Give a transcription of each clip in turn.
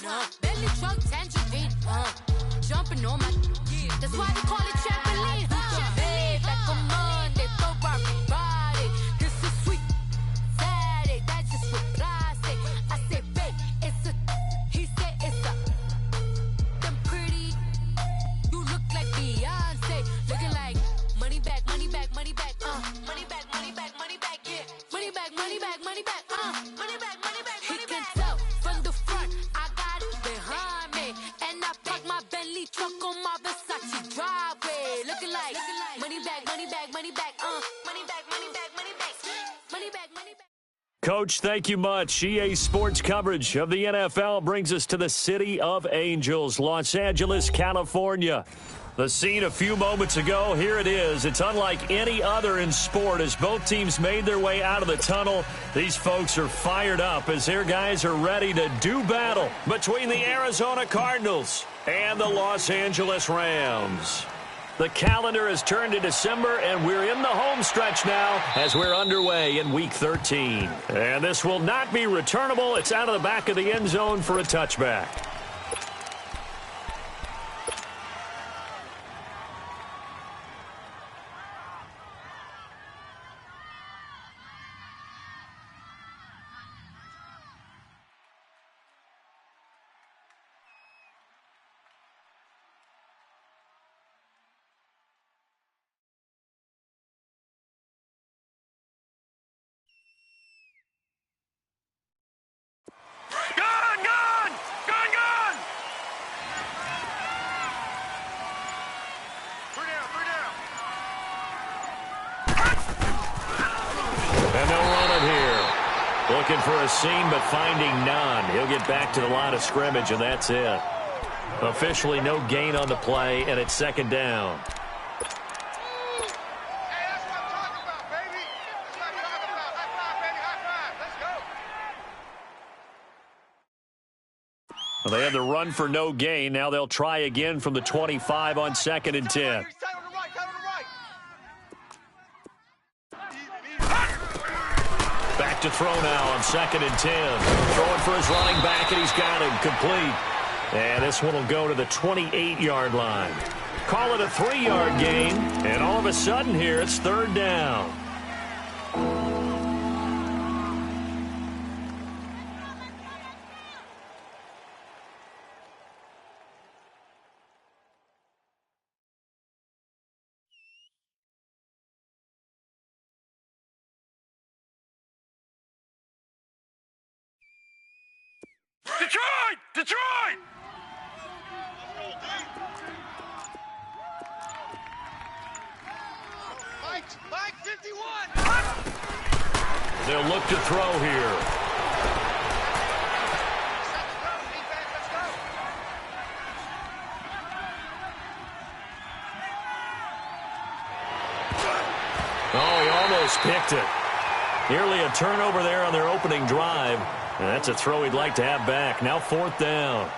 Belly truck, tangerine, jumping on my, that's why they call it trampoline, Hey, back on Monday, throw rock Friday. This is sweet Saturday, that's just what plastic. I say, babe, it's a, he said it's a, them pretty, you look like Beyonce, looking like money back, money back, money back, money back, money back, money back, yeah, money back, money back, money back, money back, money back, he can tell from the front, I got it behind me, and I park my Bentley truck on my Versace driveway, looking like money back, money back, money back, money back, money back, money back, money back, money back. Coach, thank you much. EA Sports coverage of the NFL brings us to the City of Angels, Los Angeles, California. The scene a few moments ago, here it is. It's unlike any other in sport as both teams made their way out of the tunnel. These folks are fired up as their guys are ready to do battle between the Arizona Cardinals and the Los Angeles Rams. The calendar has turned to December, and we're in the home stretch now as we're underway in Week 13. And this will not be returnable. It's out of the back of the end zone for a touchback. Looking for a seam, but finding none. He'll get back to the line of scrimmage, and that's it. Officially no gain on the play, and it's second down. Hey, that's what I'm talking about, baby. That's what I'm talking about. High five, baby. High five. Let's go. Well, they had the run for no gain. Now they'll try again from the 25 on 2nd and 10. Back to throw now on 2nd and 10. Throwing for his running back, and he's got him complete. And this one will go to the 28-yard line. Call it a 3-yard gain, and all of a sudden here it's third down. Detroit! Detroit! Mike 51! They'll look to throw here. Oh, he almost picked it. Nearly a turnover there on their opening drive. And that's a throw he'd like to have back. Now 4th down.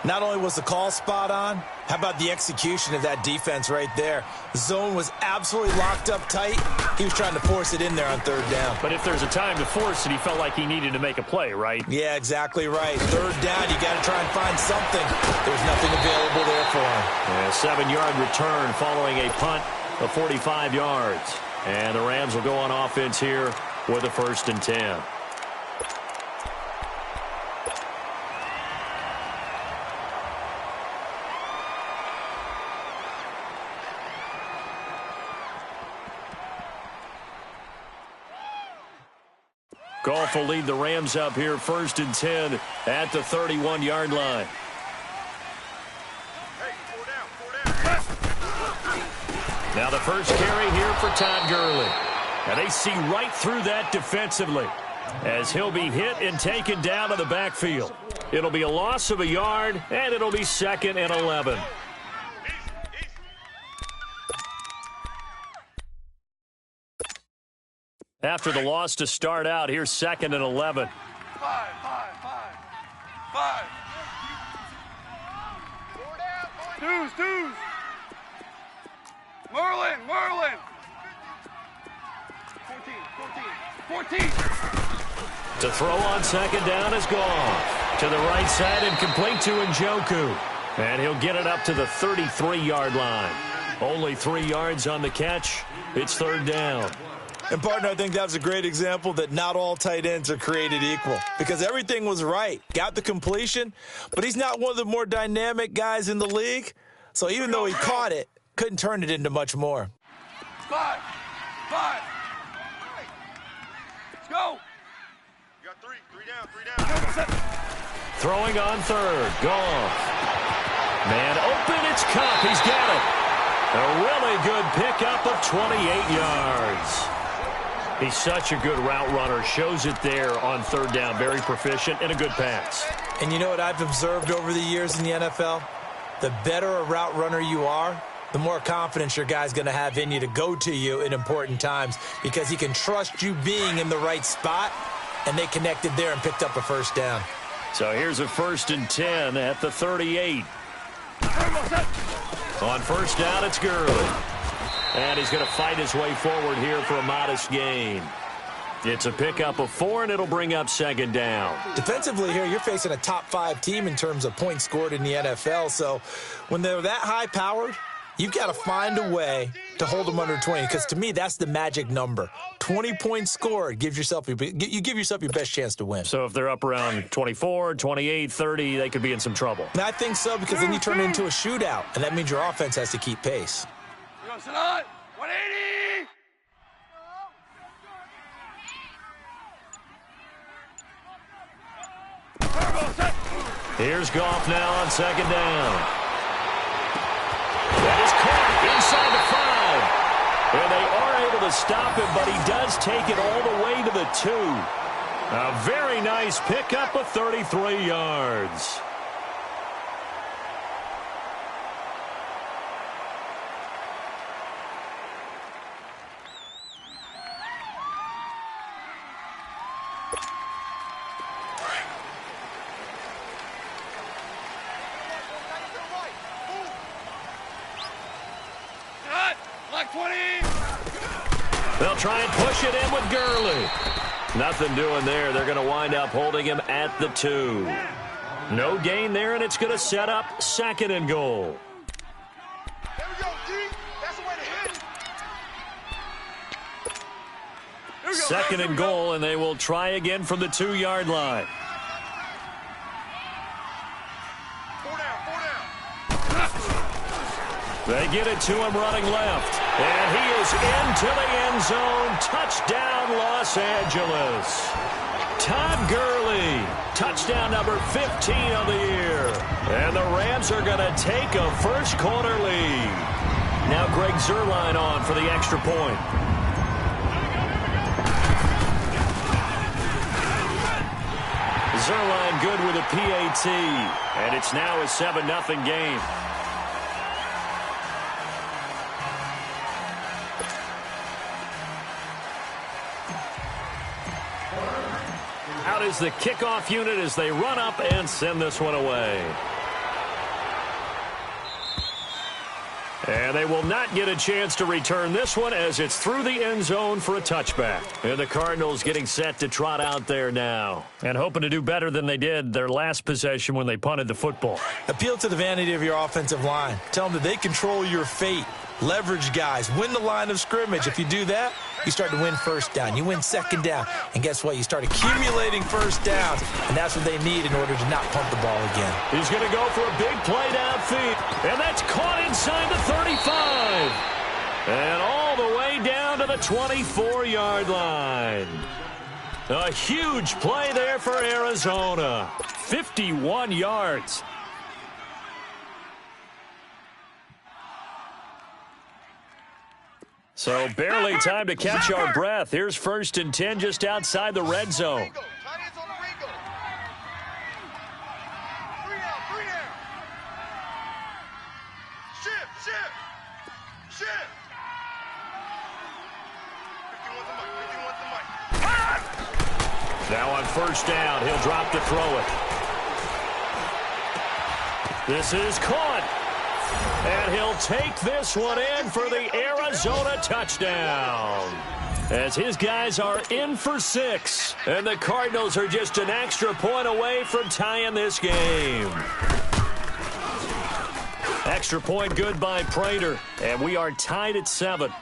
Not only was the call spot on, how about the execution of that defense right there? The zone was absolutely locked up tight. He was trying to force it in there on 3rd down. But if there's a time to force it, he felt like he needed to make a play, right? Yeah, exactly right. 3rd down, you got to try and find something. There's nothing available there for him. And a 7-yard return following a punt of 45 yards. And the Rams will go on offense here with a 1st and 10. Goff will lead the Rams up here 1st and 10 at the 31-yard line. Hey, 4 down. Now the first carry here for Todd Gurley. And they see right through that defensively as he'll be hit and taken down to the backfield. It'll be a loss of a yard, and it'll be 2nd and 11. After the loss to start out, here's 2nd and 11. 5. 4 down, Deuce. Merlin. 14. To throw on second down is Goff. To the right side and complete to Njoku. And he'll get it up to the 33-yard line. Only 3 yards on the catch. It's third down. And, partner, I think that was a great example that not all tight ends are created equal because everything was right. Got the completion, but he's not one of the more dynamic guys in the league. So even though he caught it, couldn't turn it into much more. 5. Let's go. You got 3. 3 down. Throwing on third. Goff. Man open. It's Cup. He's got it. A really good pickup of 28 yards. He's such a good route runner. Shows it there on third down. Very proficient and a good pass. And you know what I've observed over the years in the NFL? The better a route runner you are, the more confidence your guy's going to have in you to go to you in important times because he can trust you being in the right spot, and they connected there and picked up a first down. So here's a 1st and 10 at the 38. On first down, it's Gurley. And he's going to fight his way forward here for a modest gain. It's a pickup of 4, and it'll bring up second down. Defensively here, you're facing a top-5 team in terms of points scored in the NFL. So when they're that high-powered, you've got to find a way to hold them under 20 because, to me, that's the magic number. 20 points scored, you give yourself your best chance to win. So if they're up around 24, 28, 30, they could be in some trouble. And I think so because then you turn it into a shootout, and that means your offense has to keep pace. 180. Here's Goff now on second down. That is caught inside the 5. And they are able to stop him, but he does take it all the way to the 2. A very nice pickup of 33 yards. They'll try and push it in with Gurley. Nothing doing there. They're going to wind up holding him at the 2. No gain there, and it's going to set up 2nd and goal. There we go, D. That's the way to hit. 2nd and goal, and they will try again from the 2-yard line. 4 down. They get it to him running left. And he is into the end zone. Touchdown, Los Angeles. Todd Gurley, touchdown number 15 of the year. And the Rams are going to take a first-quarter lead. Now Greg Zuerlein on for the extra point. Zuerlein good with a PAT. And it's now a 7-0 game. Out is the kickoff unit as they run up and send this one away. And they will not get a chance to return this one as it's through the end zone for a touchback. And the Cardinals getting set to trot out there now and hoping to do better than they did their last possession when they punted the football. Appeal to the vanity of your offensive line. Tell them that they control your fate. Leverage guys. Win the line of scrimmage. If you do that, you start to win first down. You win second down. And guess what? You start accumulating first downs. And that's what they need in order to not punt the ball again. He's going to go for a big play downfield. And that's caught inside the 35. And all the way down to the 24-yard line. A huge play there for Arizona. 51 yards. So barely time to catch our breath. Here's 1st and 10 just outside the red zone. Now on first down, he'll drop to throw it. This is caught. And he'll take this one in for the Arizona touchdown. as his guys are in for 6. And the Cardinals are just an extra point away from tying this game. Extra point good by Prater, and we are tied at 7.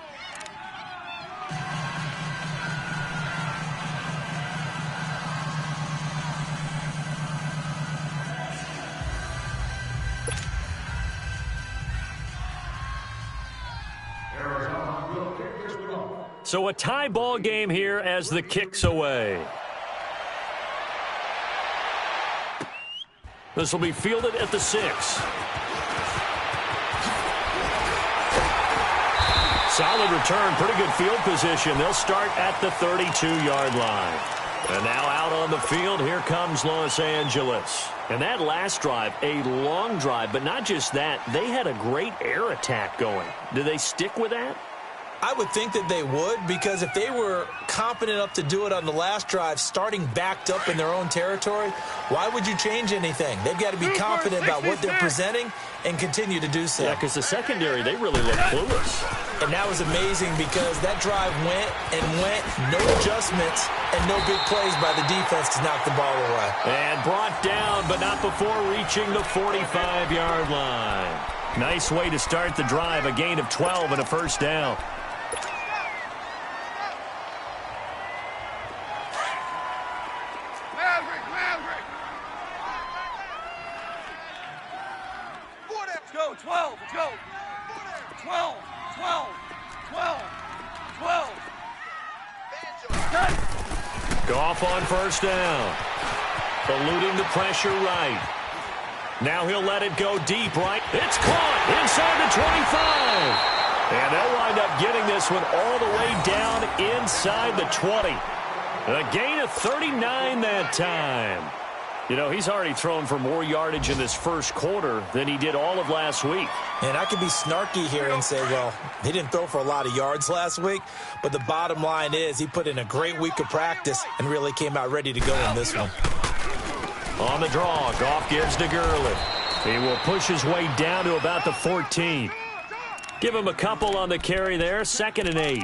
So a tie ball game here as the kick's away. This will be fielded at the 6. Solid return, pretty good field position. They'll start at the 32-yard line. And now out on the field, here comes Los Angeles. And that last drive, a long drive, but not just that. They had a great air attack going. Do they stick with that? I would think that they would, because if they were competent enough to do it on the last drive, starting backed up in their own territory, why would you change anything? They've got to be confident about what they're presenting and continue to do so. Yeah, because the secondary, they really look clueless. And that was amazing because that drive went and went, no adjustments, and no big plays by the defense to knock the ball away. And brought down, but not before reaching the 45-yard line. Nice way to start the drive, a gain of 12 and a first down. Let's go, 12, let's go. 12, 12, 12, 12. Goff on first down. Eluding the pressure right. Now he'll let it go deep right. It's caught inside the 25. And they'll wind up getting this one all the way down inside the 20. A gain of 39 that time. You know, he's already thrown for more yardage in this first quarter than he did all of last week. And I could be snarky here and say, well, he didn't throw for a lot of yards last week, but the bottom line is he put in a great week of practice and really came out ready to go in this one. On the draw, Goff gives to Gurley. He will push his way down to about the 14. Give him a couple on the carry there, 2nd and 8.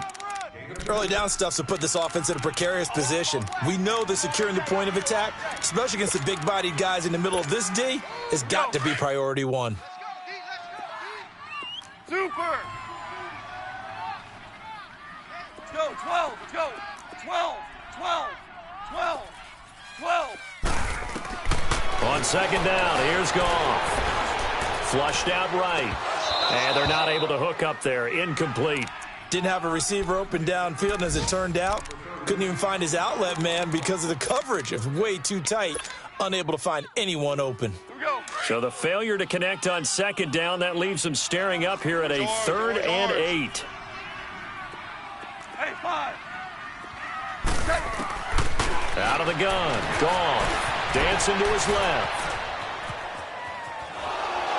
Early down stuff to put this offense in a precarious position. We know that securing the point of attack, especially against the big-bodied guys in the middle of this D, has got to be priority one. Super! Let's go, 12, let's go. 12, 12, 12, 12. On 2nd down, here's Goff. Flushed out right. And they're not able to hook up there. Incomplete. Didn't have a receiver open downfield, and as it turned out, couldn't even find his outlet man because of the coverage. It was way too tight, unable to find anyone open. So the failure to connect on 2nd down, that leaves him staring up here at a 3rd and 8. Hey, 5. Out of the gun, Goff, dancing to his left.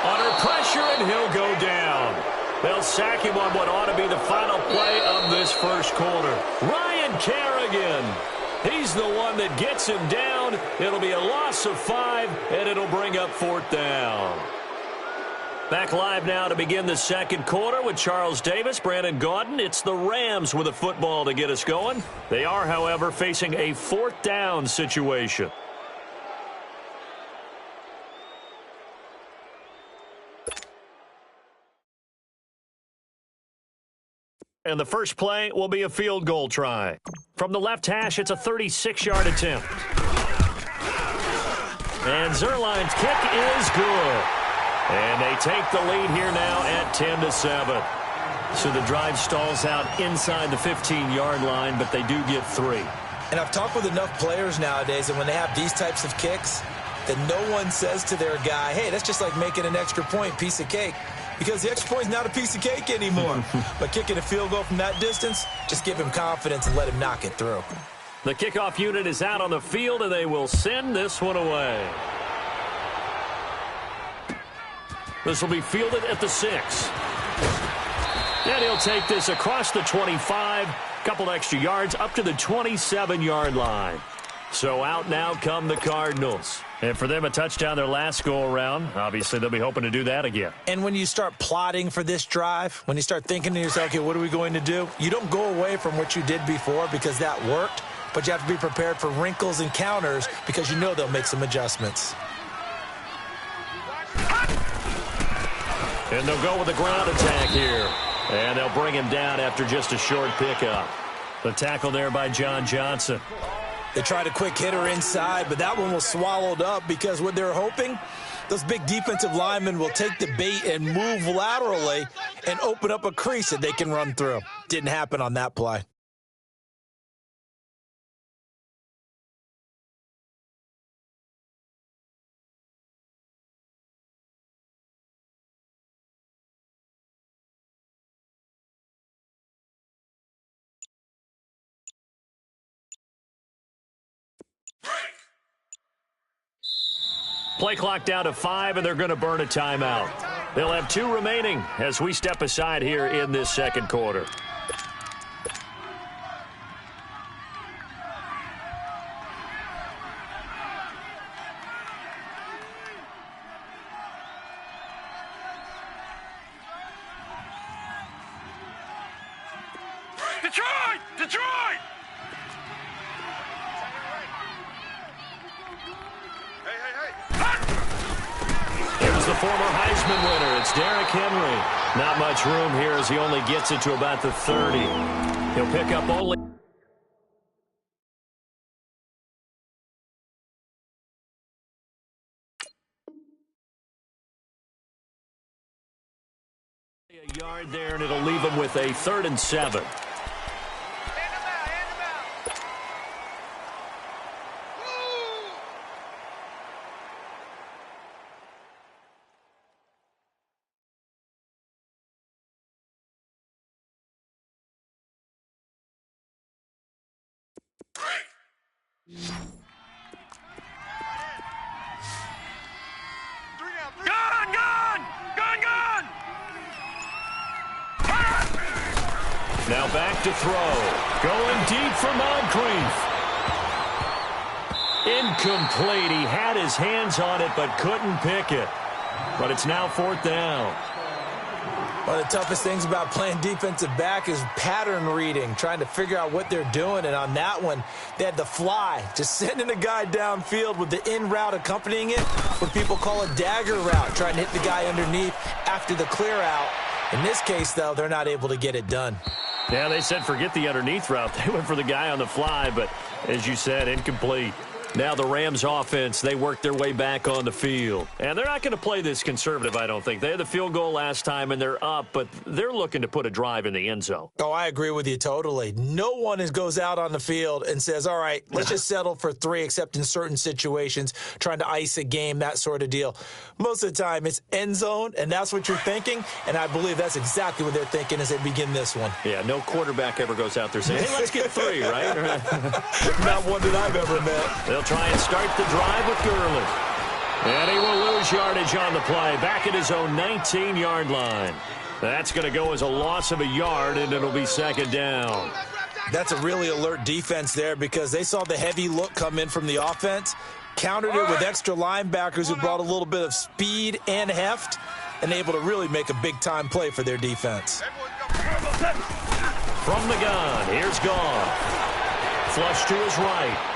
Under pressure, and he'll go down. They'll sack him on what ought to be the final play of this first quarter. Ryan Kerrigan. He's the one that gets him down. It'll be a loss of 5, and it'll bring up 4th down. Back live now to begin the second quarter with Charles Davis, Brandon Gaudin. It's the Rams with a football to get us going. They are, however, facing a 4th down situation. And the first play will be a field goal try. From the left hash, it's a 36-yard attempt. And Zerline's kick is good. And they take the lead here now at 10-7. So the drive stalls out inside the 15-yard line, but they do get 3. And I've talked with enough players nowadays, and when they have these types of kicks, that no one says to their guy, hey, that's just like making an extra point, piece of cake. Because the extra point is not a piece of cake anymore. But kicking a field goal from that distance, just give him confidence and let him knock it through. The kickoff unit is out on the field, and they will send this one away. This will be fielded at the 6. And he'll take this across the 25, couple extra yards, up to the 27-yard line. So out now come the Cardinals. And for them, a touchdown their last go-around. Obviously, they'll be hoping to do that again. And when you start plotting for this drive, when you start thinking to yourself, okay, what are we going to do? You don't go away from what you did before because that worked, but you have to be prepared for wrinkles and counters because you know they'll make some adjustments. And they'll go with the ground attack here. And they'll bring him down after just a short pickup. The tackle there by John Johnson. They tried a quick hitter inside, but that one was swallowed up because what they're hoping, those big defensive linemen will take the bait and move laterally and open up a crease that they can run through. Didn't happen on that play. Play clock down to 5, and they're going to burn a timeout. They'll have 2 remaining as we step aside here in this second quarter. Detroit! Detroit! Here's the former Heisman winner. It's Derrick Henry. Not much room here as he only gets it to about the 30. He'll pick up only a yard there, and it'll leave him with a 3rd and 7. Now back to throw. Going deep for Moncrief. Incomplete. He had his hands on it but couldn't pick it. But it's now 4th down. One of the toughest things about playing defensive back is pattern reading, trying to figure out what they're doing. And on that one, they had the fly, just sending a guy downfield with the in route accompanying it, what people call a dagger route, trying to hit the guy underneath after the clear out. In this case, though, they're not able to get it done. Yeah, they said forget the underneath route. They went for the guy on the fly, but as you said, incomplete. Now the Rams offense, they work their way back on the field. And they're not going to play this conservative, I don't think. They had the field goal last time, and they're up, but they're looking to put a drive in the end zone. Oh, I agree with you totally. No one goes out on the field and says, all right, let's just settle for 3, except in certain situations, trying to ice a game, that sort of deal. Most of the time, it's end zone, and that's what you're thinking, and I believe that's exactly what they're thinking as they begin this one. Yeah, no quarterback ever goes out there saying, hey, let's get 3, right? Not one that I've ever met. They'll try and start the drive with Gurley. And he will lose yardage on the play, back at his own 19-yard line. That's going to go as a loss of a yard, and it'll be 2nd down. That's a really alert defense there because they saw the heavy look come in from the offense, countered it with extra linebackers who brought a little bit of speed and heft, and able to really make a big-time play for their defense. From the gun, here's Goff. Flush to his right.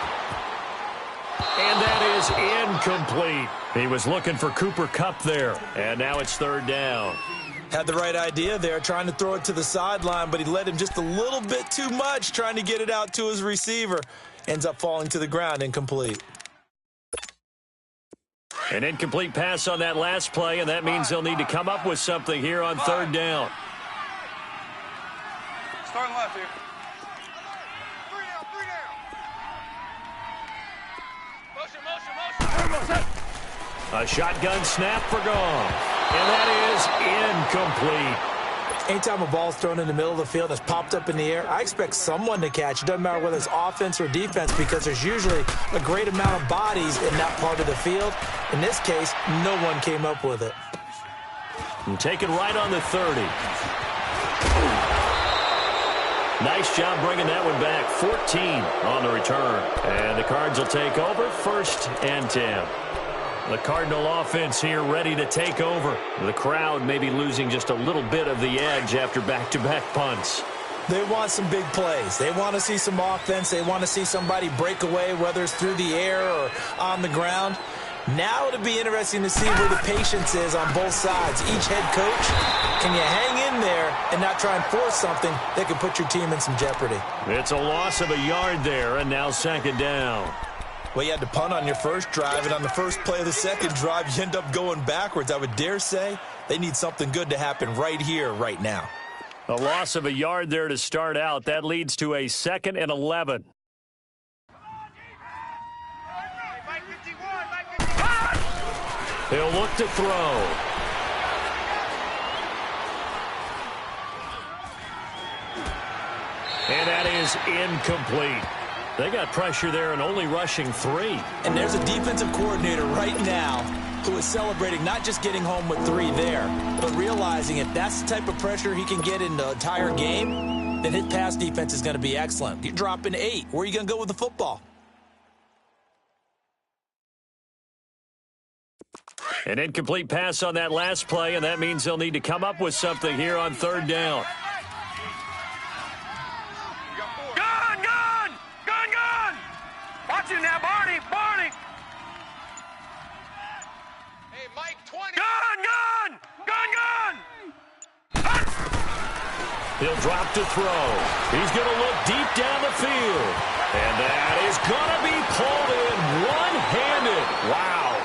And that is incomplete. He was looking for Cooper Kupp there. And now it's 3rd down. Had the right idea there, trying to throw it to the sideline, but he led him just a little bit too much, trying to get it out to his receiver. Ends up falling to the ground, incomplete. An incomplete pass on that last play, and that means they'll need to come up with something here on 3rd down. Starting left here. A shotgun snap for Goff. And that is incomplete. Anytime a ball's thrown in the middle of the field that's popped up in the air, I expect someone to catch. It doesn't matter whether it's offense or defense because there's usually a great amount of bodies in that part of the field. In this case, no one came up with it. And taken right on the 30. Nice job bringing that one back. 14 on the return. And the Cards will take over 1st and 10. The Cardinal offense here ready to take over. The crowd may be losing just a little bit of the edge after back-to-back punts. They want some big plays. They want to see some offense. They want to see somebody break away, whether it's through the air or on the ground. Now it'll be interesting to see where the patience is on both sides. Each head coach, can you hang in there and not try and force something that could put your team in some jeopardy? It's a loss of a yard there, and now 2nd down. Well, you had to punt on your first drive, and on the first play of the second drive, you end up going backwards. I would dare say they need something good to happen right here, right now. A loss of a yard there to start out. That leads to a 2nd and 11. He'll look to throw. And that is incomplete. They got pressure there and only rushing 3. And there's a defensive coordinator right now who is celebrating not just getting home with 3 there, but realizing if that's the type of pressure he can get in the entire game, then his pass defense is going to be excellent. You're dropping 8. Where are you going to go with the football? An incomplete pass on that last play, and that means they'll need to come up with something here on 3rd down. Gun! Watch him now, Barney! Hey, Mike, 20! Gun! He'll drop to throw. He's going to look deep down the field. And that is going to be pulled in one-handed. Wow.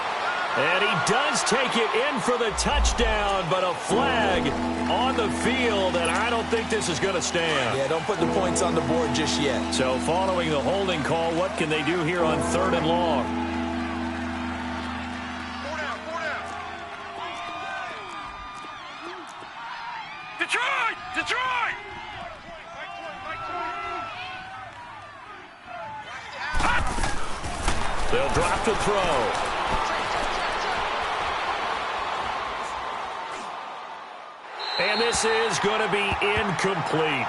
And he does take it in for the touchdown, but a flag on the field, and I don't think this is going to stand. Yeah, don't put the points on the board just yet. So following the holding call, what can they do here on 3rd and long? Detroit! They'll drop to throw. And this is going to be incomplete.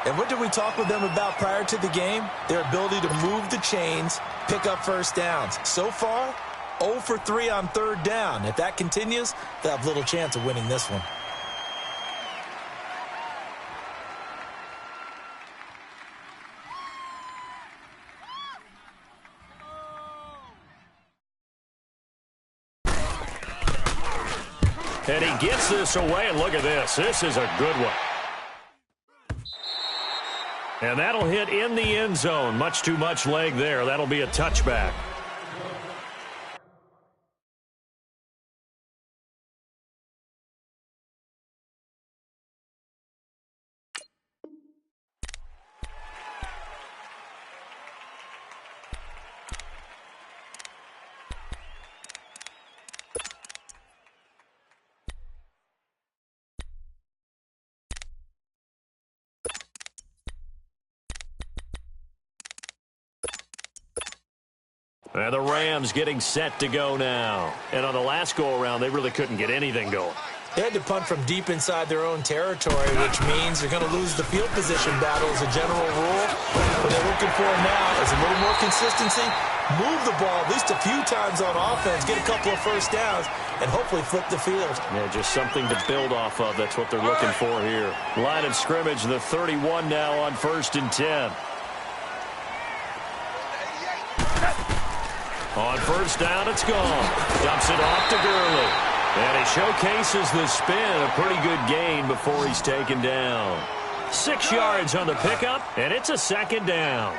And what did we talk with them about prior to the game? Their ability to move the chains, pick up 1st downs. So far, 0 for 3 on 3rd down. If that continues, they'll have little chance of winning this one. And he gets this away, and look at this. This is a good one. And that'll hit in the end zone. Much too much leg there. That'll be a touchback. And the Rams getting set to go now. And on the last go-around, they really couldn't get anything going. They had to punt from deep inside their own territory, which means they're going to lose the field position battle as a general rule. What they're looking for now is a little more consistency, move the ball at least a few times on offense, get a couple of 1st downs, and hopefully flip the field. Yeah, just something to build off of. That's what they're looking for here. Line of scrimmage, the 31 now on 1st and 10. On 1st down, it's gone. Dumps it off to Gurley. And he showcases the spin. A pretty good gain before he's taken down. 6 yards on the pickup, and it's a 2nd down.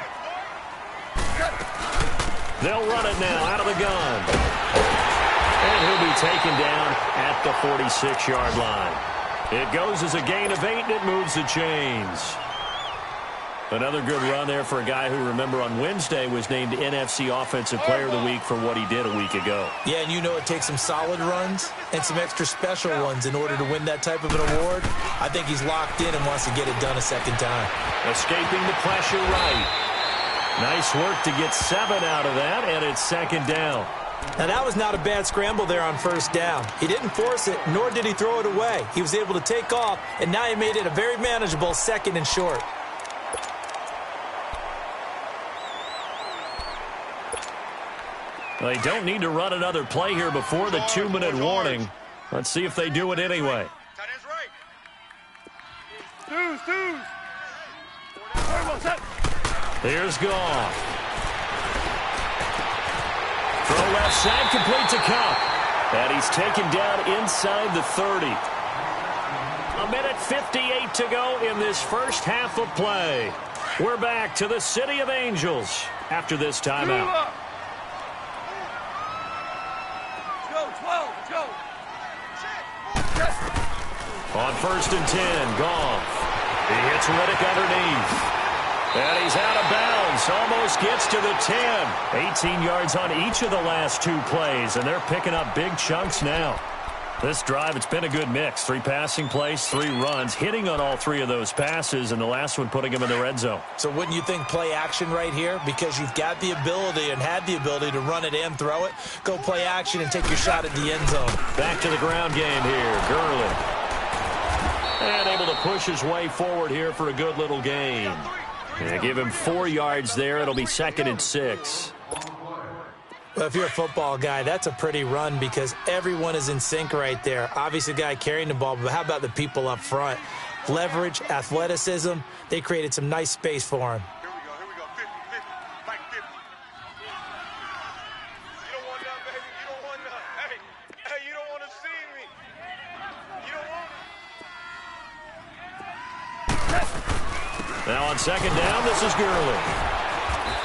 They'll run it now out of the gun. And he'll be taken down at the 46-yard line. It goes as a gain of 8, and it moves the chains. Another good run there for a guy who, remember, on Wednesday was named NFC Offensive Player of the Week for what he did a week ago. Yeah, and you know it takes some solid runs and some extra special ones in order to win that type of an award. I think he's locked in and wants to get it done a 2nd time. Escaping the pressure right. Nice work to get 7 out of that, and it's 2nd down. Now, that was not a bad scramble there on 1st down. He didn't force it, nor did he throw it away. He was able to take off, and now he made it a very manageable 2nd and short. They don't need to run another play here before the 2-minute warning. Let's see if they do it anyway. Here's Goff. Throw left side, complete to Cup. And he's taken down inside the 30. 1:58 to go in this first half of play. We're back to the City of Angels after this timeout. Go, 12, go. On 1st and 10, Goff. He hits Riddick underneath. And he's out of bounds. Almost gets to the 10. 18 yards on each of the last 2 plays, and they're picking up big chunks now. This drive, it's been a good mix. 3 passing plays, 3 runs, hitting on all 3 of those passes, and the last one putting him in the red zone. So wouldn't you think play action right here? Because you've got the ability and had the ability to run it and throw it. Go play action and take your shot at the end zone. Back to the ground game here. Gurley. And able to push his way forward here for a good little gain. Yeah, give him 4 yards there. It'll be 2nd and 6. Well, if you're a football guy, that's a pretty run because everyone is in sync right there. Obviously, the guy carrying the ball, but how about the people up front? Leverage, athleticism, they created some nice space for him. Here we go, 50, 50, like 50. You don't want none, baby, you don't want none. Hey, you don't want to see me. You don't want me. Now on 2nd down, this is Gurley.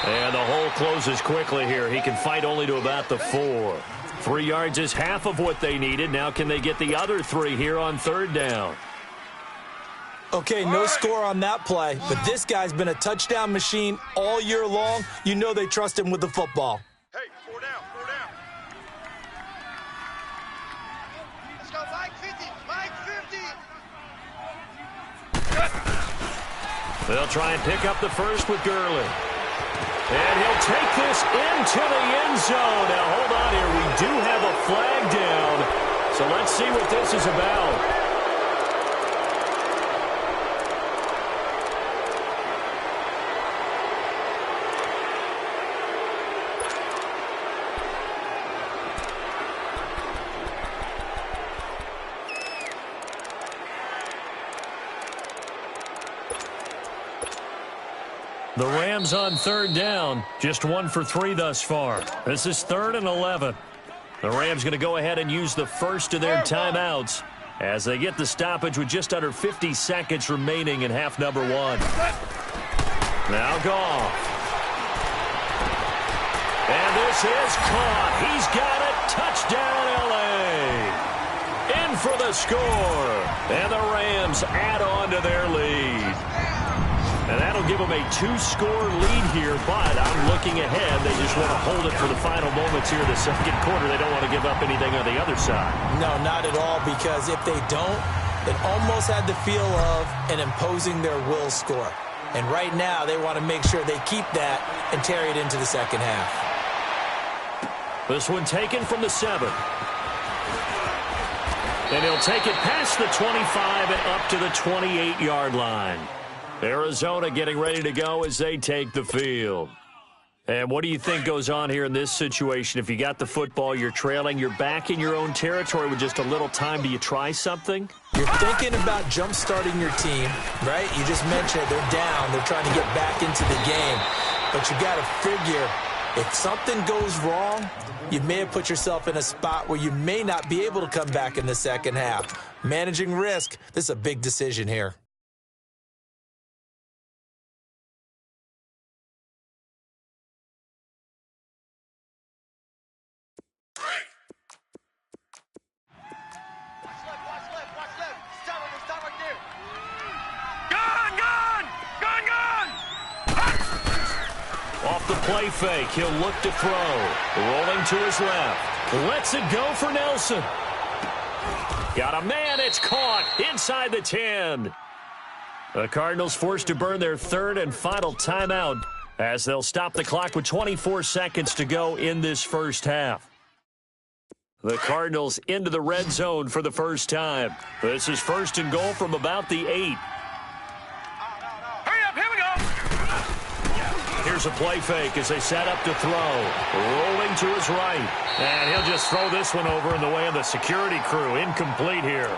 And the hole closes quickly here. He can fight only to about the 4. 3 yards is half of what they needed. Now can they get the other 3 here on 3rd down? Okay, no score on that play, but this guy's been a touchdown machine all year long. You know they trust him with the football. Hey, 4 down, 4 down. Let's go, Mike 50, Mike 50. They'll try and pick up the first with Gurley. And he'll take this into the end zone. Now, hold on here. We do have a flag down. So let's see what this is about. The Rams on 3rd down, just 1 for 3 thus far. This is 3rd and 11. The Rams going to go ahead and use the first of their timeouts as they get the stoppage with just under 50 seconds remaining in half number 1. Now Goff. And this is caught. He's got it. Touchdown, L.A. In for the score. And the Rams add on to their lead. And that'll give them a 2-score lead here, but I'm looking ahead. They just want to hold it for the final moments here in the 2nd quarter. They don't want to give up anything on the other side. No, not at all, because if they don't, it almost had the feel of an imposing their will score. And right now, they want to make sure they keep that and carry it into the 2nd half. This one taken from the 7. And he'll take it past the 25 and up to the 28-yard line. Arizona getting ready to go as they take the field. And what do you think goes on here in this situation? If you got the football, you're trailing, you're back in your own territory with just a little time. Do you try something? You're thinking about jump-starting your team, right? You just mentioned it. They're down. They're trying to get back into the game. But you got to figure, if something goes wrong, you may have put yourself in a spot where you may not be able to come back in the 2nd half. Managing risk, this is a big decision here. Off the play fake, he'll look to throw. Rolling to his left. Lets it go for Nelson. Got a man, it's caught inside the 10. The Cardinals forced to burn their 3rd and final timeout as they'll stop the clock with 24 seconds to go in this first half. The Cardinals into the red zone for the first time. This is 1st and goal from about the 8. Here's a play fake as they set up to throw. Rolling to his right. And he'll just throw this one over in the way of the security crew. Incomplete here.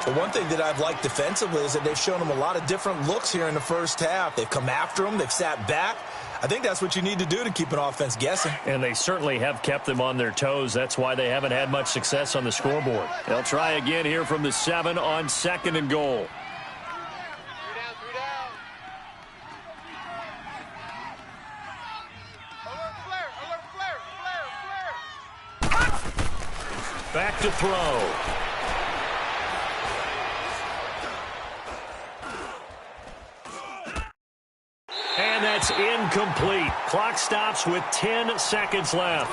Well, one thing that I've liked defensively is that they've shown him a lot of different looks here in the first half. They've come after him. They've sat back. I think that's what you need to do to keep an offense guessing. And they certainly have kept them on their toes. That's why they haven't had much success on the scoreboard. They'll try again here from the 7 on 2nd and goal. Back to throw. And that's incomplete. Clock stops with 10 seconds left.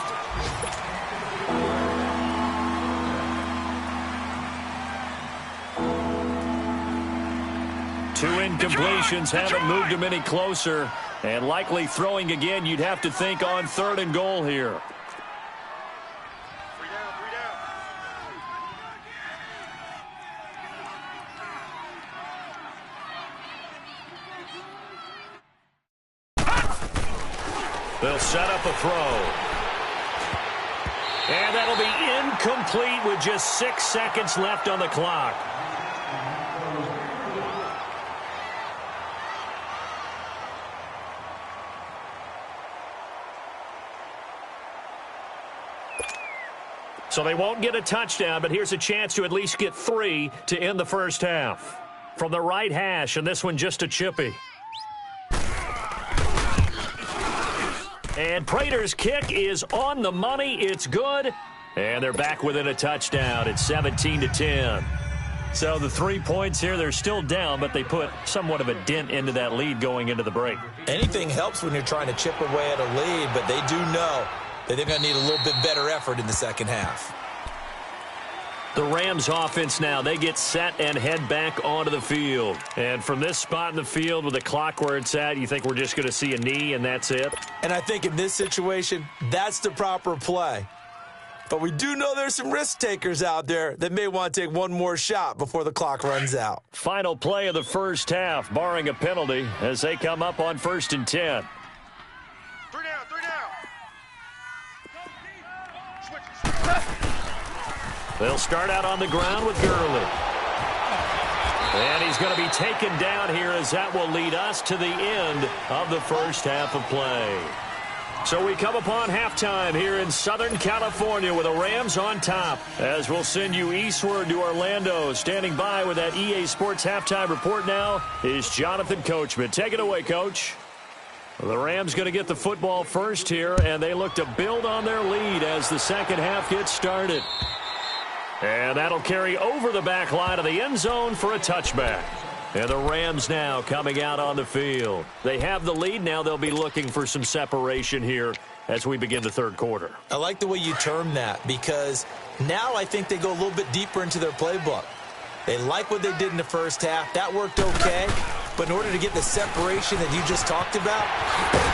Two incompletions haven't moved him any closer. And likely throwing again, you'd have to think on 3rd and goal here. They'll set up a throw. And that'll be incomplete with just 6 seconds left on the clock. So they won't get a touchdown, but here's a chance to at least get 3 to end the first half. From the right hash, and this one just a chippy. And Prater's kick is on the money. It's good. And they're back within a touchdown. It's 17-10. So the 3 points here, they're still down, but they put somewhat of a dent into that lead going into the break. Anything helps when you're trying to chip away at a lead, but they do know that they're going to need a little bit better effort in the second half. The Rams offense now, they get set and head back onto the field. And from this spot in the field with the clock where it's at, you think we're just going to see a knee and that's it? And I think in this situation, that's the proper play. But we do know there's some risk takers out there that may want to take one more shot before the clock runs out. Final play of the first half, barring a penalty, as they come up on 1st and 10. 3 down, 3 down. Switch. They'll start out on the ground with Gurley. And he's going to be taken down here as that will lead us to the end of the first half of play. So we come upon halftime here in Southern California with the Rams on top. As we'll send you eastward to Orlando. Standing by with that EA Sports halftime report now is Jonathan Coachman. Take it away, Coach. The Rams going to get the football first here, and they look to build on their lead as the second half gets started. And that'll carry over the back line of the end zone for a touchback. And the Rams now coming out on the field. They have the lead. Now they'll be looking for some separation here as we begin the third quarter. I like the way you term that because now I think they go a little bit deeper into their playbook. They like what they did in the first half. That worked okay. But in order to get the separation that you just talked about,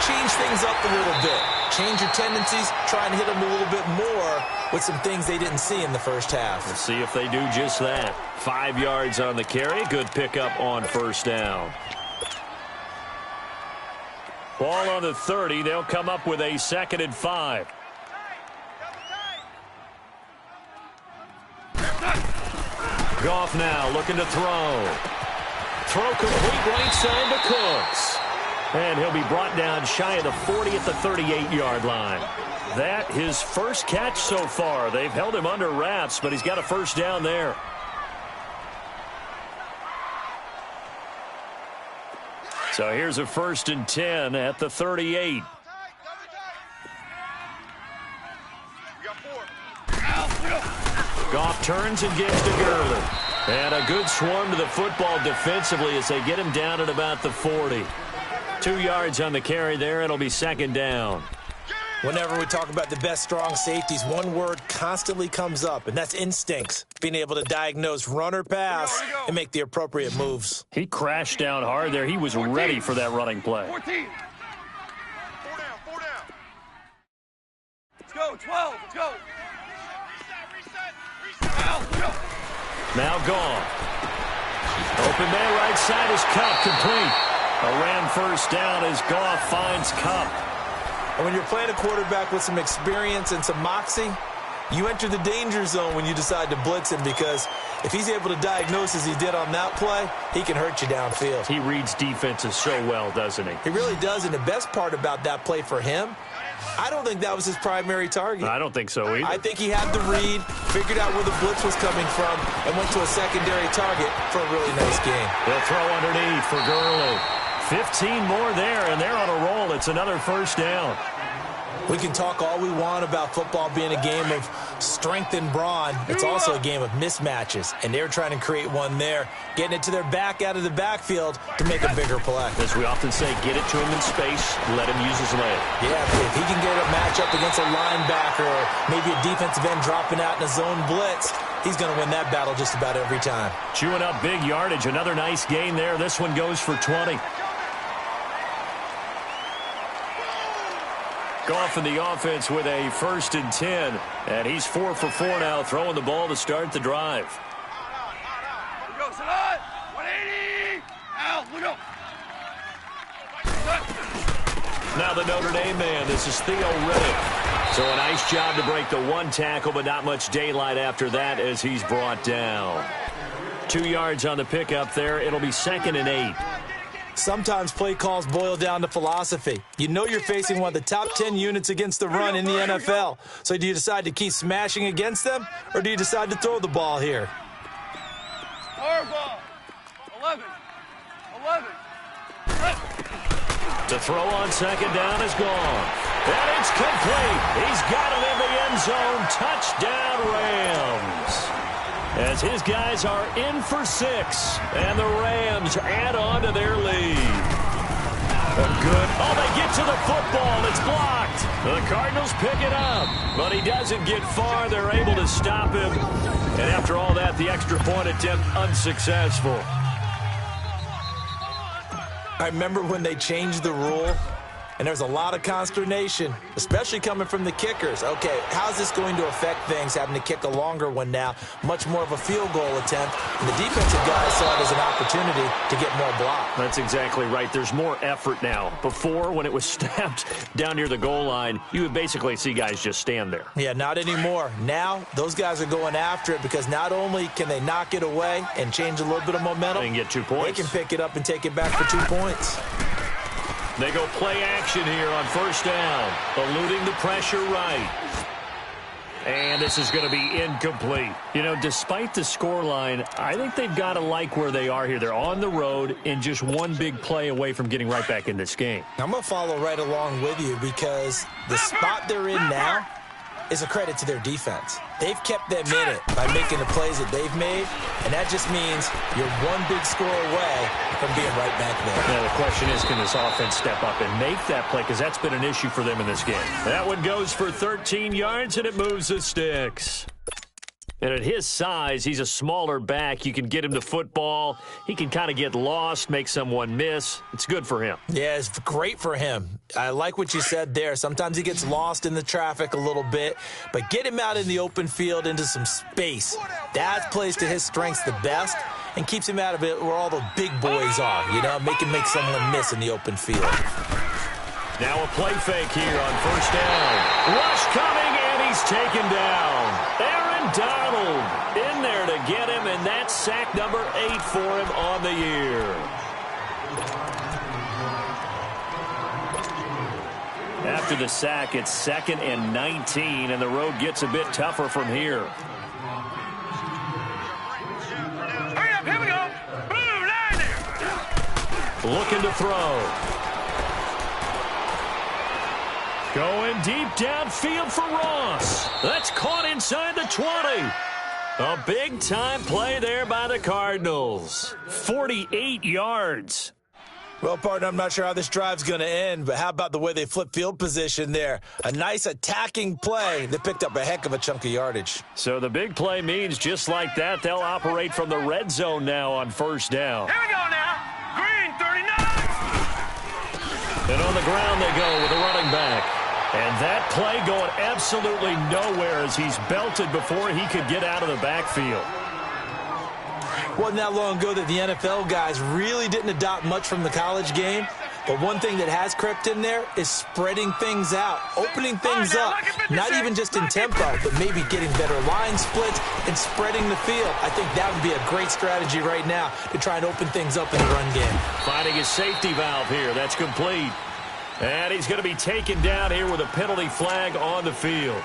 change things up a little bit. Change your tendencies, try and hit them a little bit more with some things they didn't see in the first half. Let's see if they do just that. 5 yards on the carry. Good pickup on first down. Ball on the 30. They'll come up with a 2nd and 5. Goff now looking to throw. Throw complete right side to Cooks. And he'll be brought down shy of the 40 at the 38-yard line. That his first catch so far. They've held him under wraps, but he's got a first down there. So here's a 1st and 10 at the 38. Goff turns and gives to Gurley. And a good swarm to the football defensively as they get him down at about the 40. 2 yards on the carry there. It'll be 2nd down. Whenever we talk about the best strong safeties, one word constantly comes up, and that's instincts. Being able to diagnose run or pass and make the appropriate moves. He crashed down hard there. He was ready for that running play. 14. 4 down, 4 down. Let's go, 12, let's go. Now gone. Open man right side is cut complete. A Ram first down as Goff finds Cup. And when you're playing a quarterback with some experience and some moxie, you enter the danger zone when you decide to blitz him, because if he's able to diagnose as he did on that play, he can hurt you downfield. He reads defenses so well, doesn't he? He really does, and the best part about that play for him, I don't think that was his primary target. I don't think so either. I think he had the read, figured out where the blitz was coming from, and went to a secondary target for a really nice game. They'll throw underneath for Gurley. 15 more there, and they're on a roll. It's another first down. We can talk all we want about football being a game of strength and brawn. It's also a game of mismatches, and they're trying to create one there, getting it to their back out of the backfield to make a bigger play. As we often say, get it to him in space, let him use his leg. Yeah, if he can get a matchup against a linebacker or maybe a defensive end dropping out in a zone blitz, he's going to win that battle just about every time. Chewing up big yardage. Another nice gain there. This one goes for 20. Goff in the offense with a 1st and 10. And he's 4 for 4 now, throwing the ball to start the drive. Go, Salad! 180! Out, look up! Now the Notre Dame man, this is Theo Riddick. So a nice job to break the one tackle, but not much daylight after that as he's brought down. 2 yards on the pickup there. It'll be 2nd and 8. Sometimes play calls boil down to philosophy. You know you're facing one of the top 10 units against the run in the NFL. So do you decide to keep smashing against them, or do you decide to throw the ball here? Power ball! 11! To throw on 2nd down is gone. And it's complete. He's got it in the end zone. Touchdown, Rams. As his guys are in for 6. And the Rams add on to their lead. Oh, they get to the football. It's blocked. The Cardinals pick it up. But he doesn't get far. They're able to stop him. And after all that, the extra point attempt unsuccessful. I remember when they changed the rule, and there was a lot of consternation, especially coming from the kickers. Okay, how's this going to affect things, having to kick a longer one now, much more of a field goal attempt, and the defensive guys saw it as an opportunity to get more block. That's exactly right. There's more effort now. Before, when it was snapped down near the goal line, you would basically see guys just stand there. Yeah, not anymore. Now, those guys are going after it because not only can they knock it away and change a little bit of momentum, they can get 2 points. They can pick it up and take it back for 2 points. They go play action here on 1st down, eluding the pressure right. And this is going to be incomplete. You know, despite the scoreline, I think they've got to like where they are here. They're on the road and just one big play away from getting right back in this game. I'm going to follow right along with you because the spot they're in now is a credit to their defense. They've kept them in it by making the plays that they've made, and that just means you're one big score away from being right back there. Now the question is, can this offense step up and make that play? Because that's been an issue for them in this game. That one goes for 13 yards, and it moves the sticks. And at his size, he's a smaller back. You can get him the football. He can kind of get lost, make someone miss. It's good for him. Yeah, it's great for him. I like what you said there. Sometimes he gets lost in the traffic a little bit, but get him out in the open field into some space. That plays to his strengths the best and keeps him out of it where all the big boys are, you know, make someone miss in the open field. Now a play fake here on 1st down. Rush coming, and he's taken down. Donald in there to get him, and that's sack number 8 for him on the year. After the sack, it's 2nd and 19, and the road gets a bit tougher from here. Hurry up, here we go. Boom, line there. Looking to throw. Going deep downfield for Ross. That's caught inside the 20. A big-time play there by the Cardinals. 48 yards. Well, partner, I'm not sure how this drive's going to end, but how about the way they flip field position there? A nice attacking play that picked up a heck of a chunk of yardage. So the big play means just like that, they'll operate from the red zone now on 1st down. Here we go now. Green, 39. And on the ground they go with a running back. And that play going absolutely nowhere as he's belted before he could get out of the backfield. Wasn't that long ago that the NFL guys really didn't adopt much from the college game. But one thing that has crept in there is spreading things out, opening things up, not even just in tempo, but maybe getting better line splits and spreading the field. I think that would be a great strategy right now to try and open things up in the run game. Finding his safety valve here. That's complete. And he's going to be taken down here with a penalty flag on the field.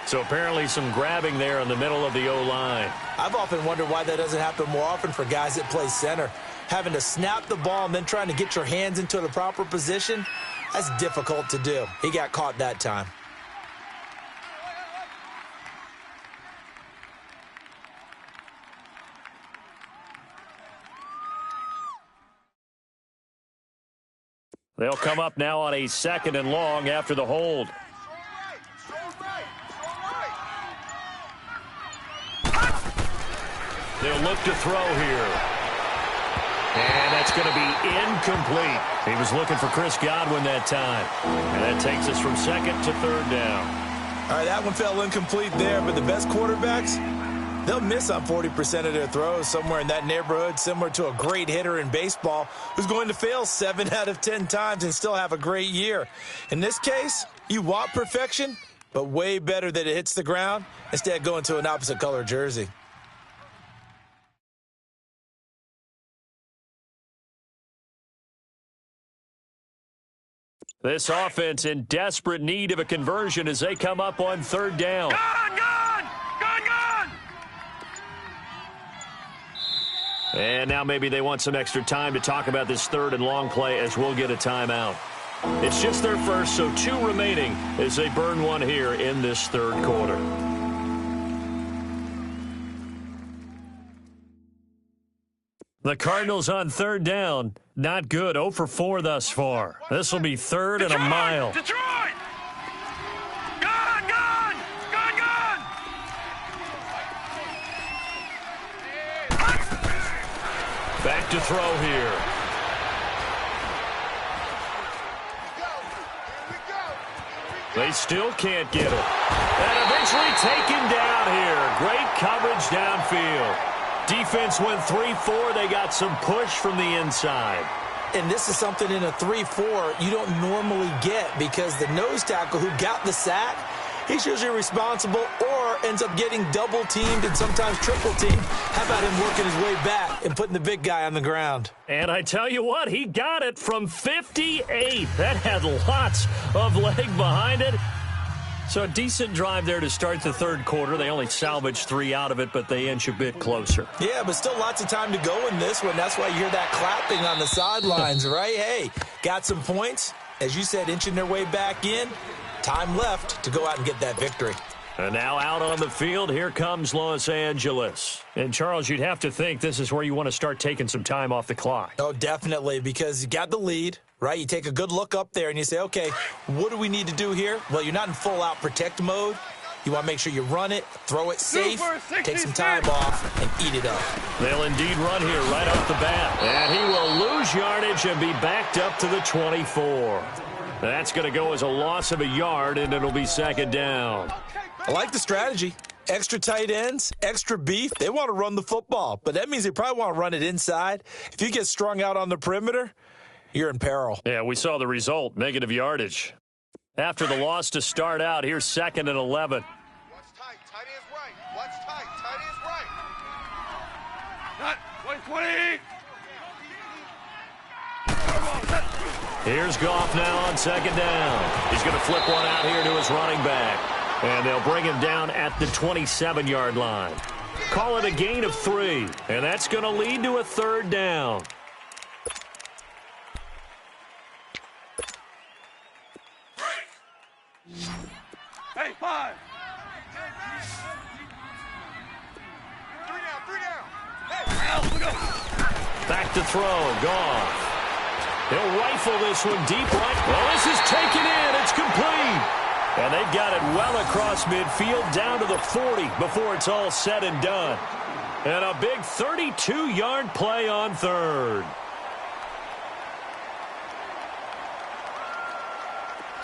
So apparently some grabbing there in the middle of the O-line. I've often wondered why that doesn't happen more often for guys that play center. Having to snap the ball and then trying to get your hands into the proper position, that's difficult to do. He got caught that time. They'll come up now on a 2nd and long after the hold. They'll look to throw here. And that's going to be incomplete. He was looking for Chris Godwin that time. And that takes us from 2nd to 3rd down. All right, that one fell incomplete there, but the best quarterbacks, they'll miss on 40% of their throws, somewhere in that neighborhood, similar to a great hitter in baseball who's going to fail 7 out of 10 times and still have a great year. In this case, you want perfection, but way better that it hits the ground instead of going to an opposite color jersey. This offense in desperate need of a conversion as they come up on 3rd down. Gone! And now maybe they want some extra time to talk about this 3rd and long play as we'll get a timeout. It's just their first, so 2 remaining as they burn one here in this 3rd quarter. The Cardinals on 3rd down. Not good. 0 for 4 thus far. This will be 3rd and a mile. Detroit! Gone! Back to throw here. They still can't get it. And eventually taken down here. Great coverage downfield. Defense went 3-4. They got some push from the inside. And this is something in a 3-4 you don't normally get because the nose tackle who got the sack, he's usually responsible or ends up getting double-teamed and sometimes triple-teamed. How about him working his way back and putting the big guy on the ground? And I tell you what, he got it from 58. That had lots of leg behind it. So a decent drive there to start the 3rd quarter. They only salvaged 3 out of it, but they inch a bit closer. Yeah, but still lots of time to go in this one. That's why you hear that clapping on the sidelines, right? Hey, got some points. As you said, inching their way back in. Time left to go out and get that victory. And now out on the field, here comes Los Angeles. And, Charles, you'd have to think this is where you want to start taking some time off the clock. Oh, definitely, because you got the lead, right? You take a good look up there and you say, okay, what do we need to do here? Well, you're not in full-out protect mode. You want to make sure you run it, throw it safe, take some time off, and eat it up. They'll indeed run here right off the bat. And he will lose yardage and be backed up to the 24. That's going to go as a loss of a yard, and it'll be 2nd down. I like the strategy. Extra tight ends, extra beef. They want to run the football, but that means they probably want to run it inside. If you get strung out on the perimeter, you're in peril. Yeah, we saw the result, negative yardage. After the loss to start out, here's 2nd and 11. Watch tight. Tight end's right. Watch tight. Tight end's right. Not 20. Here's Goff now on 2nd down. He's going to flip one out here to his running back. And they'll bring him down at the 27-yard line. Call it a gain of 3. And that's going to lead to a 3rd down. Hey, 5. 3 down. Now, look up. Back to throw. Goff. He'll rifle this one deep right. Well, this is taken in. It's complete. And they've got it well across midfield down to the 40 before it's all said and done. And a big 32-yard play on 3rd.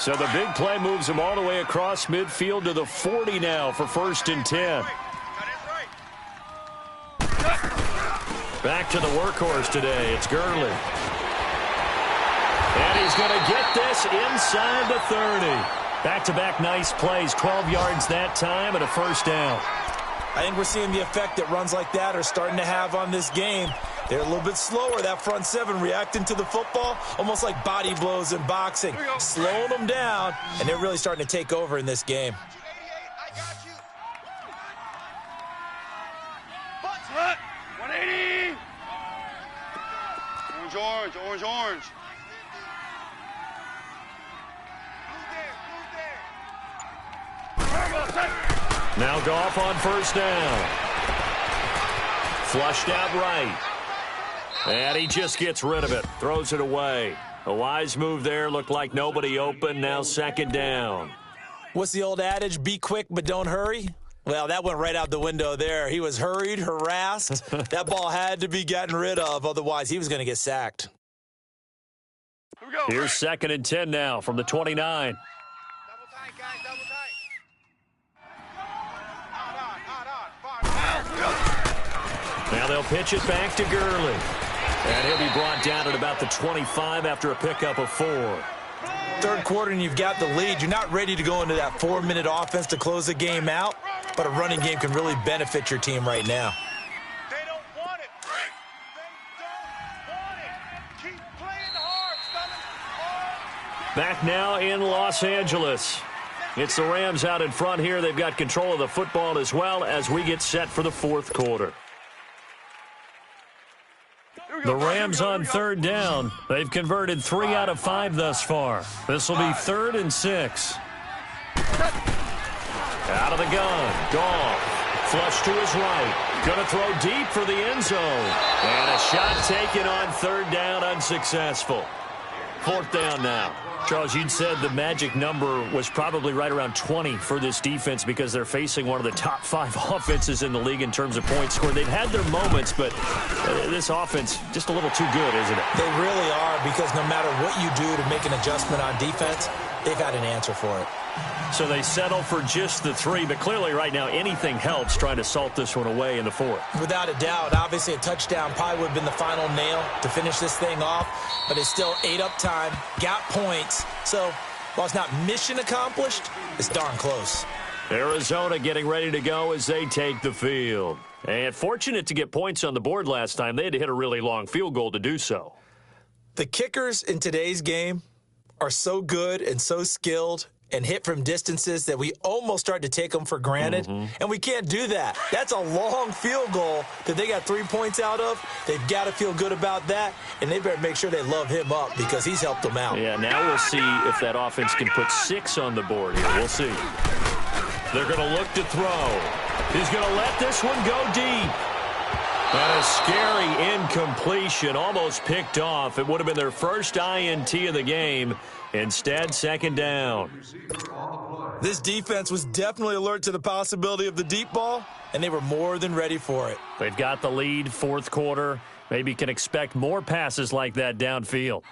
So the big play moves him all the way across midfield to the 40 now for 1st and 10. Back to the workhorse today. It's Gurley. And he's going to get this inside the 30. Back-to-back nice plays. 12 yards that time and a first down. I think we're seeing the effect that runs like that are starting to have on this game. They're a little bit slower, that front seven, reacting to the football, almost like body blows in boxing, slowing them down, and they're really starting to take over in this game. I got you. Butts hut. 180. Orange, orange, orange. Blue there. Now Goff on first down. Flushed out right. And he just gets rid of it. Throws it away. A wise move there. Looked like nobody open. Now second down. What's the old adage? Be quick, but don't hurry? Well, that went right out the window there. He was hurried, harassed. That ball had to be gotten rid of. Otherwise, he was going to get sacked. Here we go. Here's 2nd and 10 now from the 29. Double tight, guys, double tight. Now they'll pitch it back to Gurley. And he'll be brought down at about the 25 after a pickup of 4. Third quarter and you've got the lead. You're not ready to go into that 4-minute offense to close the game out, but a running game can really benefit your team right now. They don't want it. They don't want it. Keep playing hard, fellas. Back now in Los Angeles. It's the Rams out in front here. They've got control of the football as well as we get set for the fourth quarter. The Rams on third down. They've converted 3 out of 5 thus far. This will be 3rd and 6. Out of the gun. Goff. Flush to his right. Going to throw deep for the end zone. And a shot taken on third down, unsuccessful. Fourth down now. Charles, you'd said the magic number was probably right around 20 for this defense because they're facing one of the top 5 offenses in the league in terms of points scored. They've had their moments, but this offense just a little too good, isn't it? They really are, because no matter what you do to make an adjustment on defense, they've had an answer for it. So they settle for just the 3, but clearly right now anything helps trying to salt this one away in the 4th. Without a doubt, obviously a touchdown probably would have been the final nail to finish this thing off, but it's still ate up time, got points. So while it's not mission accomplished, it's darn close. Arizona getting ready to go as they take the field. And fortunate to get points on the board last time. They had to hit a really long field goal to do so. The kickers in today's game are so good and so skilled and hit from distances that we almost start to take them for granted, and we can't do that. That's a long field goal that they got 3 points out of. They've got to feel good about that, and they better make sure they love him up because he's helped them out. Yeah, now we'll see if that offense can put 6 on the board here. We'll see. They're going to look to throw. He's going to let this one go deep. And a scary incompletion, almost picked off. It would have been their first INT of the game. Instead, second down. This defense was definitely alert to the possibility of the deep ball, and they were more than ready for it. They've got the lead, fourth quarter. Maybe can expect more passes like that downfield.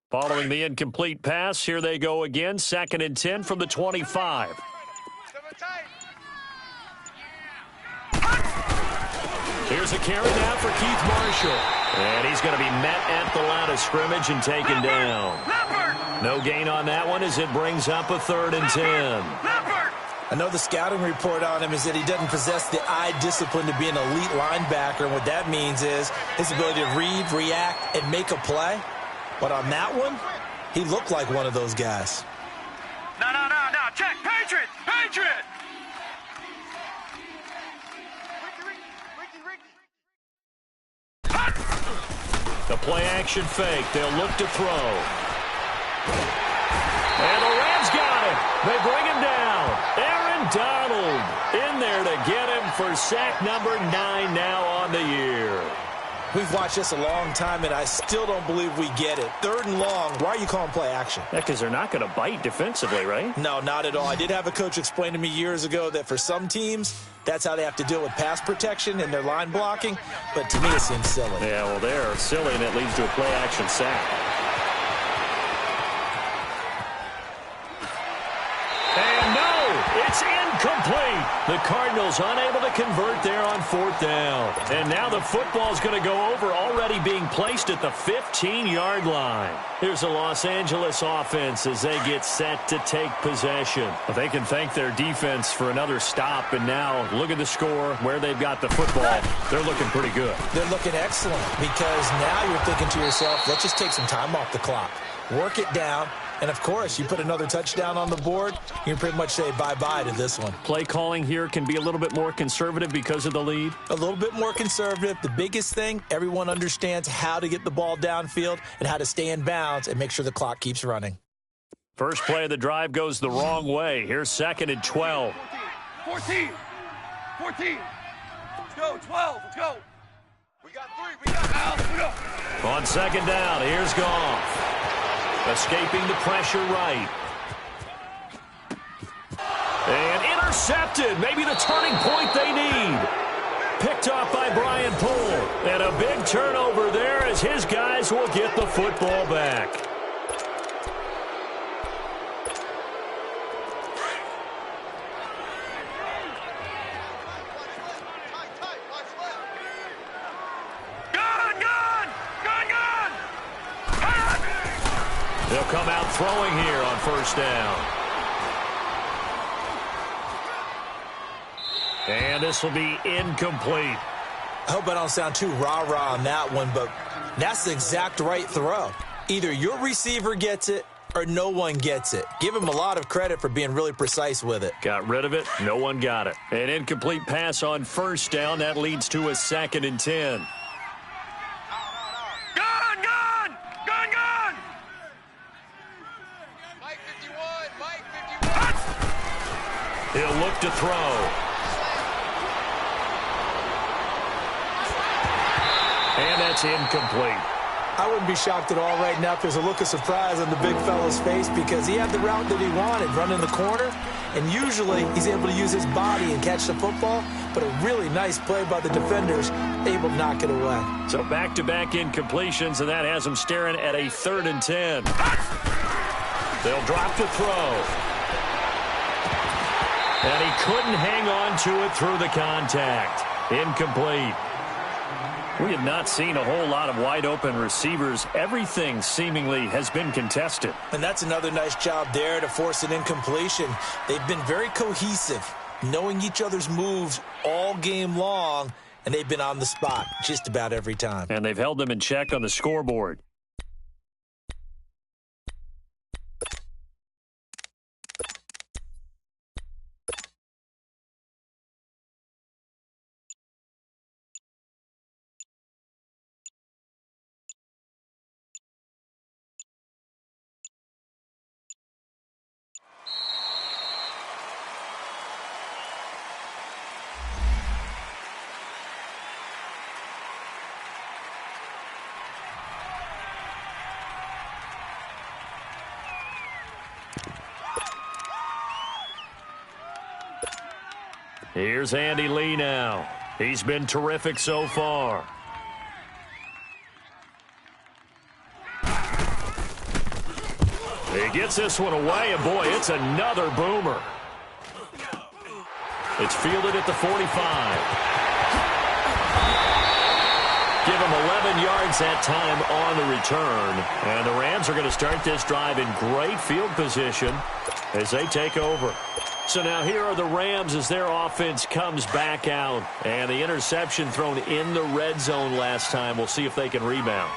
Following the incomplete pass, here they go again. 2nd and 10 from the 25. Here's a carry now for Keith Marshall. And he's going to be met at the line of scrimmage and taken down. No gain on that one as it brings up a 3rd and 10. I know the scouting report on him is that he doesn't possess the eye discipline to be an elite linebacker. And what that means is his ability to read, react, and make a play. But on that one, he looked like one of those guys. No. Check. Patriot. The play action fake. They'll look to throw. And the Rams got it. They bring him down. Aaron Donald in there to get him for sack number 9 now on the year. We've watched this a long time, and I still don't believe we get it. 3rd and long, why are you calling play action? Yeah, because they're not going to bite defensively, right? No, not at all. I did have a coach explain to me years ago that for some teams, that's how they have to deal with pass protection and their line blocking, but to me it seems silly. Yeah, well, they're silly, and it leads to a play action sack. And no, it's incomplete. The Cardinals unable to convert there on 4th down. And now the football's going to go over, already being placed at the 15-yard line. Here's the Los Angeles offense as they get set to take possession. But they can thank their defense for another stop. And now look at the score, where they've got the football. They're looking pretty good. They're looking excellent because now you're thinking to yourself, let's just take some time off the clock. Work it down. And, of course, you put another touchdown on the board, you can pretty much say bye-bye to this one. Play calling here can be a little bit more conservative because of the lead. A little bit more conservative. The biggest thing, everyone understands how to get the ball downfield and how to stay in bounds and make sure the clock keeps running. First play of the drive goes the wrong way. Here's 2nd and 12. 14. Let's go. 12. Let's go. We got 3. We got Out. Let's go. On 2nd down, here's Goff. Escaping the pressure right. And intercepted. Maybe the turning point they need. Picked off by Brian Poole. And a big turnover there as his guys will get the football back. They'll come out throwing here on 1st down. And this will be incomplete. I hope I don't sound too rah-rah on that one, but that's the exact right throw. Either your receiver gets it or no one gets it. Give him a lot of credit for being really precise with it. Got rid of it. No one got it. An incomplete pass on 1st down. That leads to a 2nd and 10. He'll look to throw. And that's incomplete. I wouldn't be shocked at all right now if there's a look of surprise on the big fella's face because he had the route that he wanted, running the corner, and usually he's able to use his body and catch the football, but a really nice play by the defenders, able to knock it away. So back-to-back incompletions, and that has him staring at a 3rd and 10. They'll drop to throw. And he couldn't hang on to it through the contact. Incomplete. We have not seen a whole lot of wide-open receivers. Everything seemingly has been contested. And that's another nice job there to force an incompletion. They've been very cohesive, knowing each other's moves all game long, and they've been on the spot just about every time. And they've held them in check on the scoreboard. Here's Andy Lee now. He's been terrific so far. He gets this one away, and boy, it's another boomer. It's fielded at the 45. Give him 11 yards that time on the return. And the Rams are going to start this drive in great field position as they take over. So now here are the Rams as their offense comes back out. And the interception thrown in the red zone last time. We'll see if they can rebound.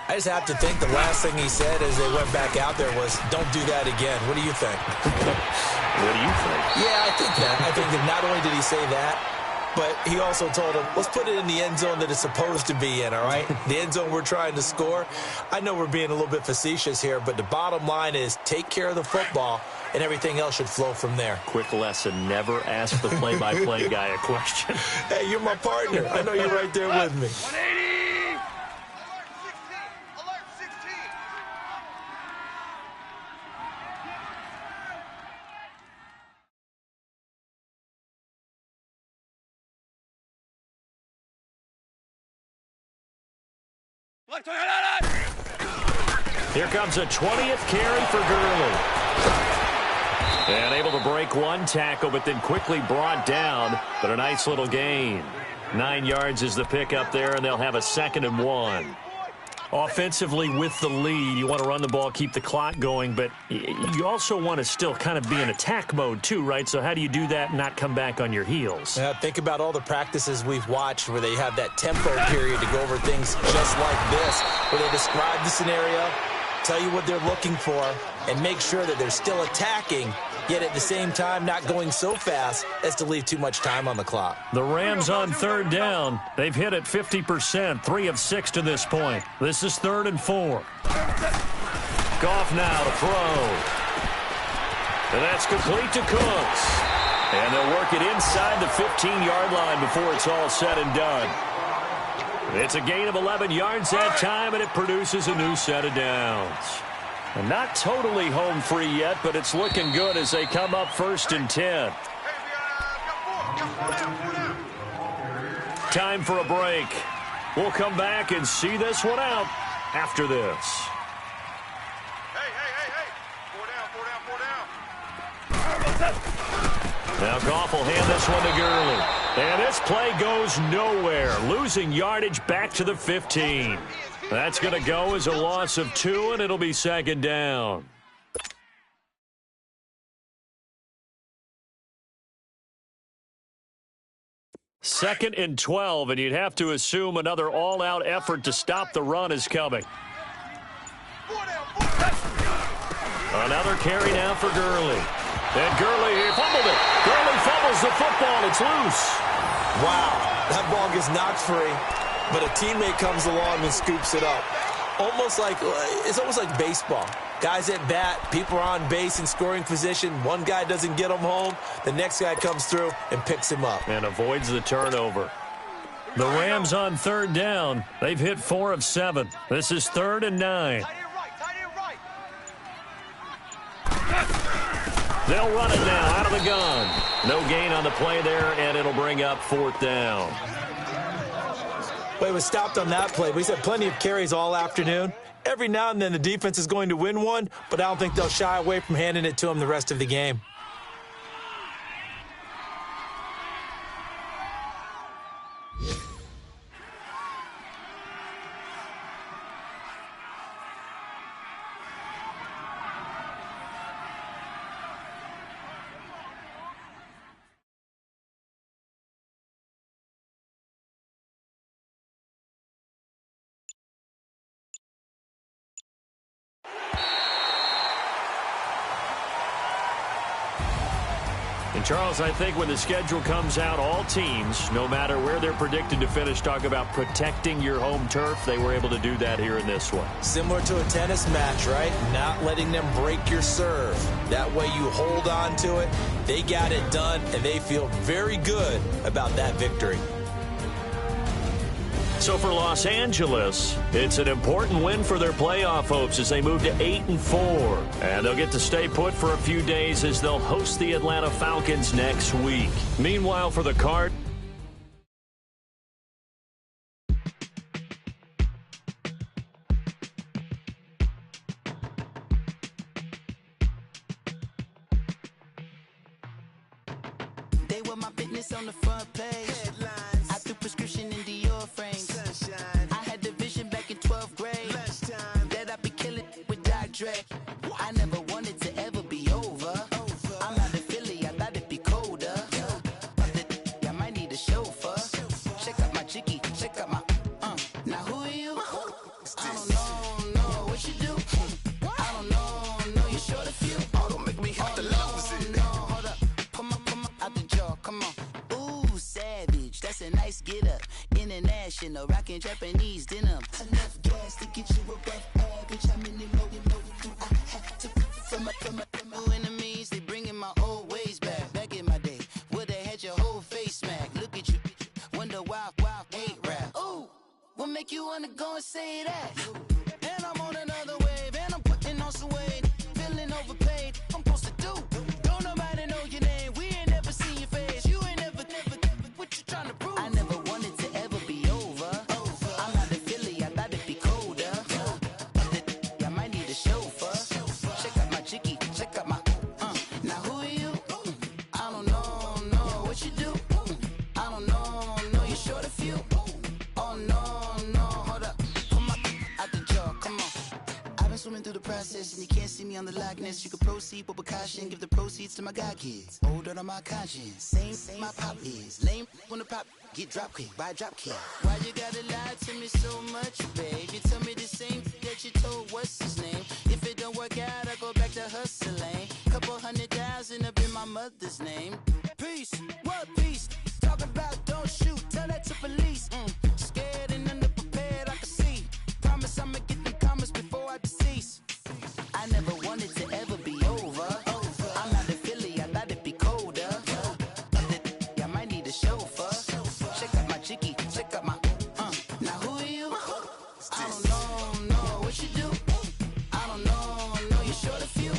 I just have to think the last thing he said as they went back out there was, don't do that again. What do you think? What do you think? Yeah, I think that. I think that not only did he say that, but he also told him, let's put it in the end zone that it's supposed to be in, all right? The end zone we're trying to score. I know we're being a little bit facetious here, but the bottom line is take care of the football, and everything else should flow from there. Quick lesson, never ask the play-by-play guy a question. Hey, you're my partner. I know you're right there with me. 180! Here comes a 20th carry for Gurley. And able to break one tackle, but then quickly brought down. But a nice little gain. 9 yards is the pickup there, and they'll have a 2nd and 1. Offensively, with the lead, you want to run the ball, keep the clock going, but you also want to still kind of be in attack mode too, right? So how do you do that and not come back on your heels? Yeah, think about all the practices we've watched where they have that tempo period to go over things just like this, where they describe the scenario, tell you what they're looking for, and make sure that they're still attacking, yet at the same time not going so fast as to leave too much time on the clock. The Rams on 3rd down. They've hit it 50%, 3 of 6 to this point. This is 3rd and 4. Goff now to throw. And that's complete to Cooks. And they'll work it inside the 15-yard line before it's all said and done. It's a gain of 11 yards that time, and it produces a new set of downs. And not totally home free yet, but it's looking good as they come up 1st and 10. Time for a break. We'll come back and see this one out after this. Now Goff will hand this one to Gurley. And this play goes nowhere. Losing yardage back to the 15. That's going to go as a loss of 2, and it'll be 2nd down. Second and 12, and you'd have to assume another all-out effort to stop the run is coming. Another carry now for Gurley. And Gurley, he fumbled it. Gurley fumbles the football. It's loose. Wow, that ball gets knocked free, but a teammate comes along and scoops it up. It's almost like baseball. Guys at bat, people are on base in scoring position. One guy doesn't get him home. The next guy comes through and picks him up. And avoids the turnover. The Rams on 3rd down. They've hit 4 of 7. This is 3rd and 9. They'll run it now out of the gun. No gain on the play there, and it'll bring up 4th down. Well, he was stopped on that play, but he's had plenty of carries all afternoon. Every now and then the defense is going to win one, but I don't think they'll shy away from handing it to him the rest of the game. And, Charles, I think when the schedule comes out, all teams, no matter where they're predicted to finish, talk about protecting your home turf. They were able to do that here in this one. Similar to a tennis match, right? Not letting them break your serve. That way you hold on to it. They got it done, and they feel very good about that victory. So for Los Angeles, it's an important win for their playoff hopes as they move to 8-4. And they'll get to stay put for a few days as they'll host the Atlanta Falcons next week. Meanwhile, for the Cardinals, they were my business on the front page. Headlines. I threw prescription in Dior frames. Sunshine. I had the vision back in 12th grade. Lunchtime. That I'd be killing with Dr. Dre. I never wanted to ever be over. I'm out of Philly, I thought it'd be colder. I might need a chauffeur. Check out my chicky, check out my Now who are you? I don't know what you do. I don't know you're short a few. Oh, don't make me have to lose it. No, hold up. Pull my out the jaw, come on. Ooh, savage, that's a nice get up. International, rockin' Japanese denim. Enough gas to get you above average. How many more do I have to from my enemies? They bringing my old ways back. Back in my day, would've had your whole face smacked. Look at you, wonder why hate rap. Ooh, what make you wanna go and say that? And I'm on another wave, and I'm putting on some weight. Feeling overpaid, I'm supposed to do. Don't nobody know your name, we ain't never seen your face. You ain't never, what you trying to prove? I never wanted to ever be over. I'm out of Philly, I thought it'd be cold. see me on the likeness. You can proceed with precaution, give the proceeds to my God kids. Older on my conscience, same my pop is. Lame when the pop get drop quick, buy drop kick. Why you gotta lie to me so much, babe? You tell me the same that you told what's his name. If it don't work out, I go back to hustling. Couple 100,000 up in my mother's name. Peace, what peace? Talk about don't shoot, tell that to police. Scared and underprepared, I can see. Promise I'ma get them comments before I decease. I never wanted to ever be over. I'm not a Philly, I thought it'd be colder. I might need a chauffeur. Check out my chicky, check out my Now who are you? I don't know what you do. I don't know you short a few.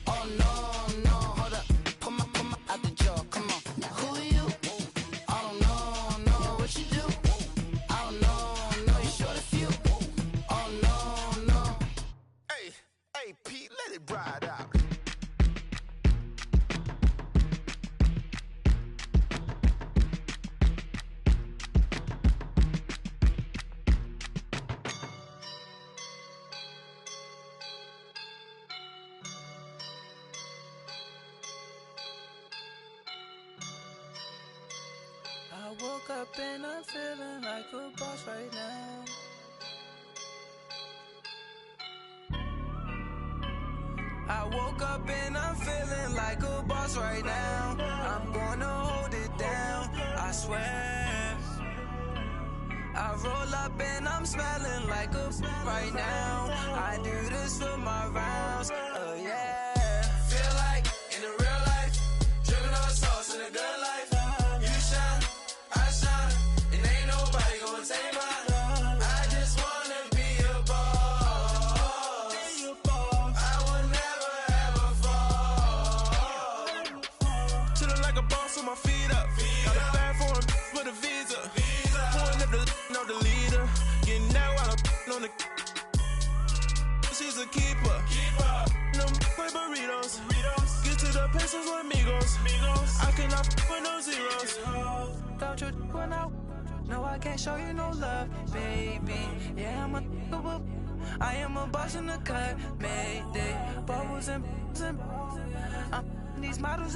Oh no, hold up. Come on, out the jaw, come on. Now who are you? I don't know what you do. I don't know you short a few. Oh no. Hey, Pete, let it ride out. I woke up and I'm feeling like a boss right now. I woke up and I'm feeling like a boss right now. I'm gonna hold it down, I swear. I roll up and I'm smelling like a right now. I do this for my rounds, yeah. Feel like in the real life, dripping on sauce in the good life. You shine, I shine, and ain't nobody gonna take mine. I just wanna be a boss. I would never ever fall. Chillin' like a boss with my feet up. Got a bag for him with a visa. Pulling up the leader. Getting out while I'm on the. She's a keeper. No play burritos. Get to the pesos with amigos. I cannot with no zeros. Don't you run out? No, I can't show you no love, baby. Yeah, I am a boss in the cut. Mayday. Bubbles and these models.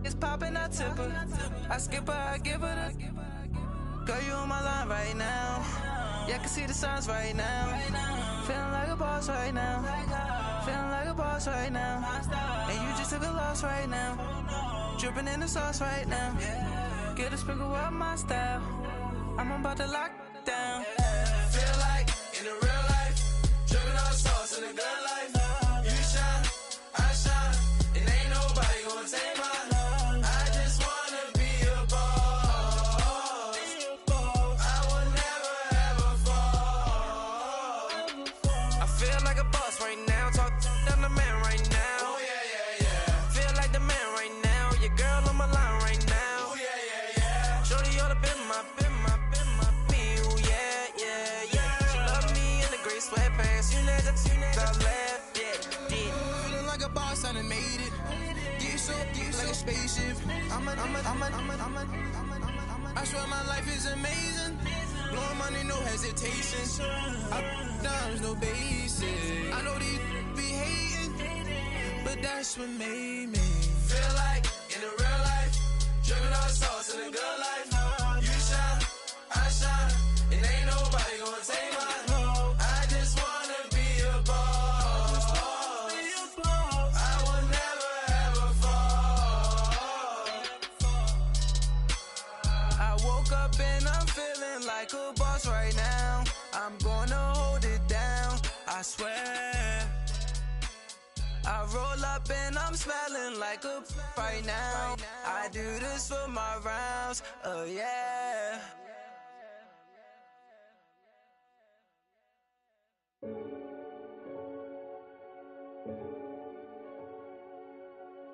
It's popping, I tip her. I skip her, I give her the. Girl, you on my line right now. Yeah, I can see the signs right now. Feeling like a boss right now. Feeling like a boss right now. And you just took a loss right now. Dripping in the sauce right now. Get a sprinkle up my style. I'm about to lock down. Feel like in the real life, dripping on sauce in the good life. You shine, I shine, and ain't nobody gonna take mine. Spaceship. I swear my life is amazing. Blowing money, no hesitation. Dimes, no basic. I know these be hating, but that's what made me feel like in the real life, dripping on sauce in the good life. You shine, I shine, and ain't nobody gonna take mine. I just wanna be a boss. I will never ever fall. I woke up and I'm feeling like a boss right now. I'm gonna hold it down, I swear. I roll up and I'm smelling like a right now. I do this for my rounds, yeah.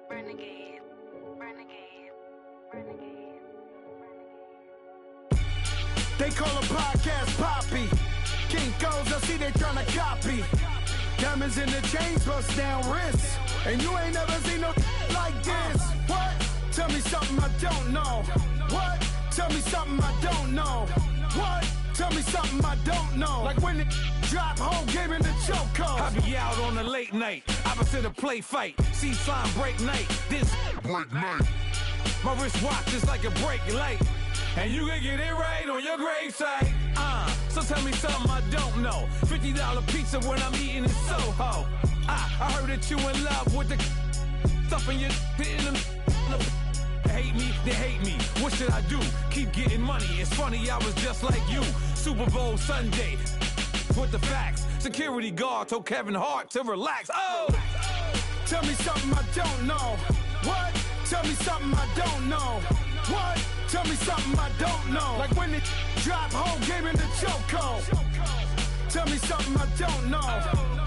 Renegade, renegade, renegade, renegade. They call a podcast Poppy. Kinkos, I see they tryna copy. Diamonds in the chains, bust down wrists. And you ain't never seen no like this. What? Tell me something I don't know. What? Tell me something I don't know. What? Tell me something I don't know. Like when it drop whole game in the chokehold. I be out on a late night, opposite a play fight. See sign break night, this break night. My wrist watch is like a break light. And you can get it right on your gravesite. So tell me something I don't know. $50 pizza when I'm eating in Soho. I heard that you in love with the stuff in your hitting them. They hate me, they hate me. What should I do? Keep getting money. It's funny, I was just like you. Super Bowl Sunday with the facts. Security guard told Kevin Hart to relax. Oh! Tell me something I don't know. What? Tell me something I don't know. What? Tell me something I don't know. Like when it drop whole game in the chokehold. Tell me something I don't know.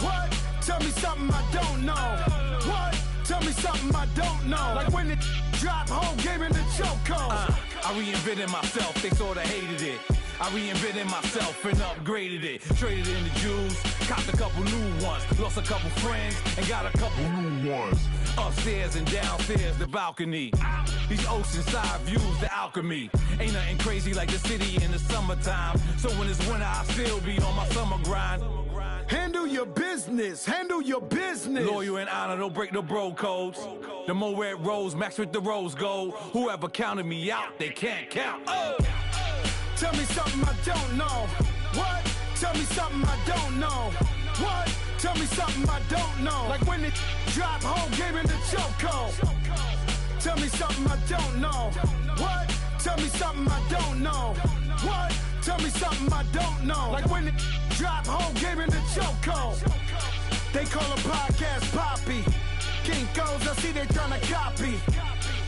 What? Tell me something I don't know. What? Tell me something I don't know. Like when it drop whole game in the chokehold. I reinvented myself, they sorta hated it. I reinvented myself and upgraded it. Traded in the Jews, copped a couple new ones. Lost a couple friends and got a couple new ones. Upstairs and downstairs, the balcony. These oceanside views, the alchemy. Ain't nothing crazy like the city in the summertime. So when it's winter, I still be on my summer grind. Handle your business, handle your business. Loyal and honor, don't break the bro codes. The more red rose, max with the rose gold. Whoever counted me out, they can't count. Oh! Tell me something I don't know. What? Tell me something I don't know. What? Tell me something I don't know. Like when it drop whole game in the chokehold. Tell me something I don't know. What? Tell me something I don't know. What? Tell me something I don't know. Like when it drop whole game in the chokehold. They call a podcast Poppy. Kinkos, I see they tryna copy.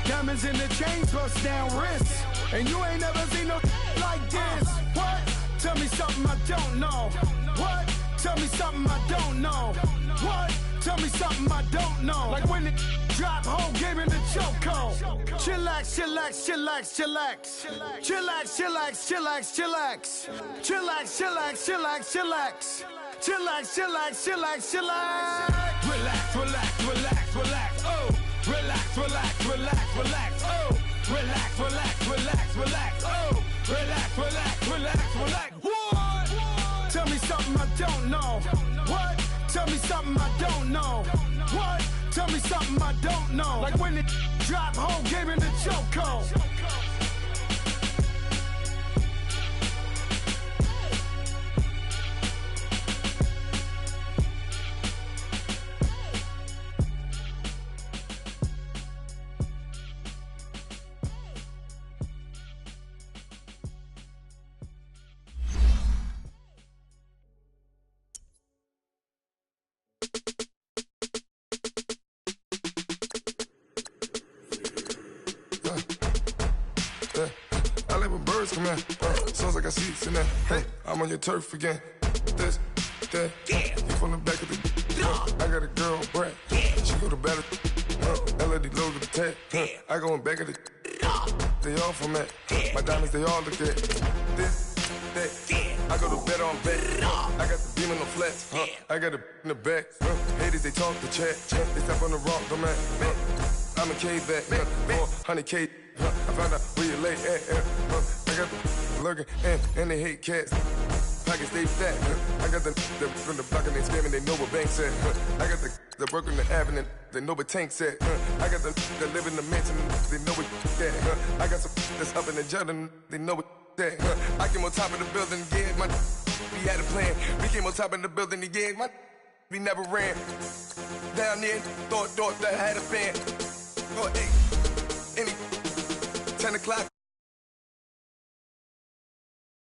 Diamonds in the chains, bust down wrists. And you ain't never seen no like this. What? Tell me something I don't know. What? Tell me something I don't know. What? Tell me something I don't know. Like when it drop whole game in the chokehold. Chillax, chillax, chillax, chillax. Chillax, chillax, chillax, chillax. Chillax, chillax, chillax, chillax. Chillax, chillax, chillax, chillax. Relax, relax, relax, relax. Oh! Relax, relax, relax, relax. Oh! Relax, relax, relax, relax. Oh! Relax, relax, relax, relax. What? Tell me something I don't know. What? Tell me something I don't know. What? Tell me something I don't know. Like when it drop whole game in the chokehold. Come here, sounds like I see it's in there. Hey, I'm on your turf again. This, that, you from the back of the. I got a girl, Brad. She go to battle. LED low to the tag. I go in back of the. They all from that. My diamonds, they all look at. This, that. I go to bed on bed. I got the beam in the flats. I got it in the back. Haters, they talk the chat. They step on the rock, don't man. I'm a K back. 400K. I found out where you lay at. I got the lurking and they hate cats. Pockets stay fat. I got the from the block and they scamming, they know what banks at. I got the work on the avenue, they know what tanks at. I got the that live in the mansion, they know what that. I got some that's up in the Jordan, they know what that. I came on top of the building, yeah, my we had a plan. We came on top of the building, yeah, my we never ran. Down there, thought that had a fan. Oh, hey, any 10 o'clock.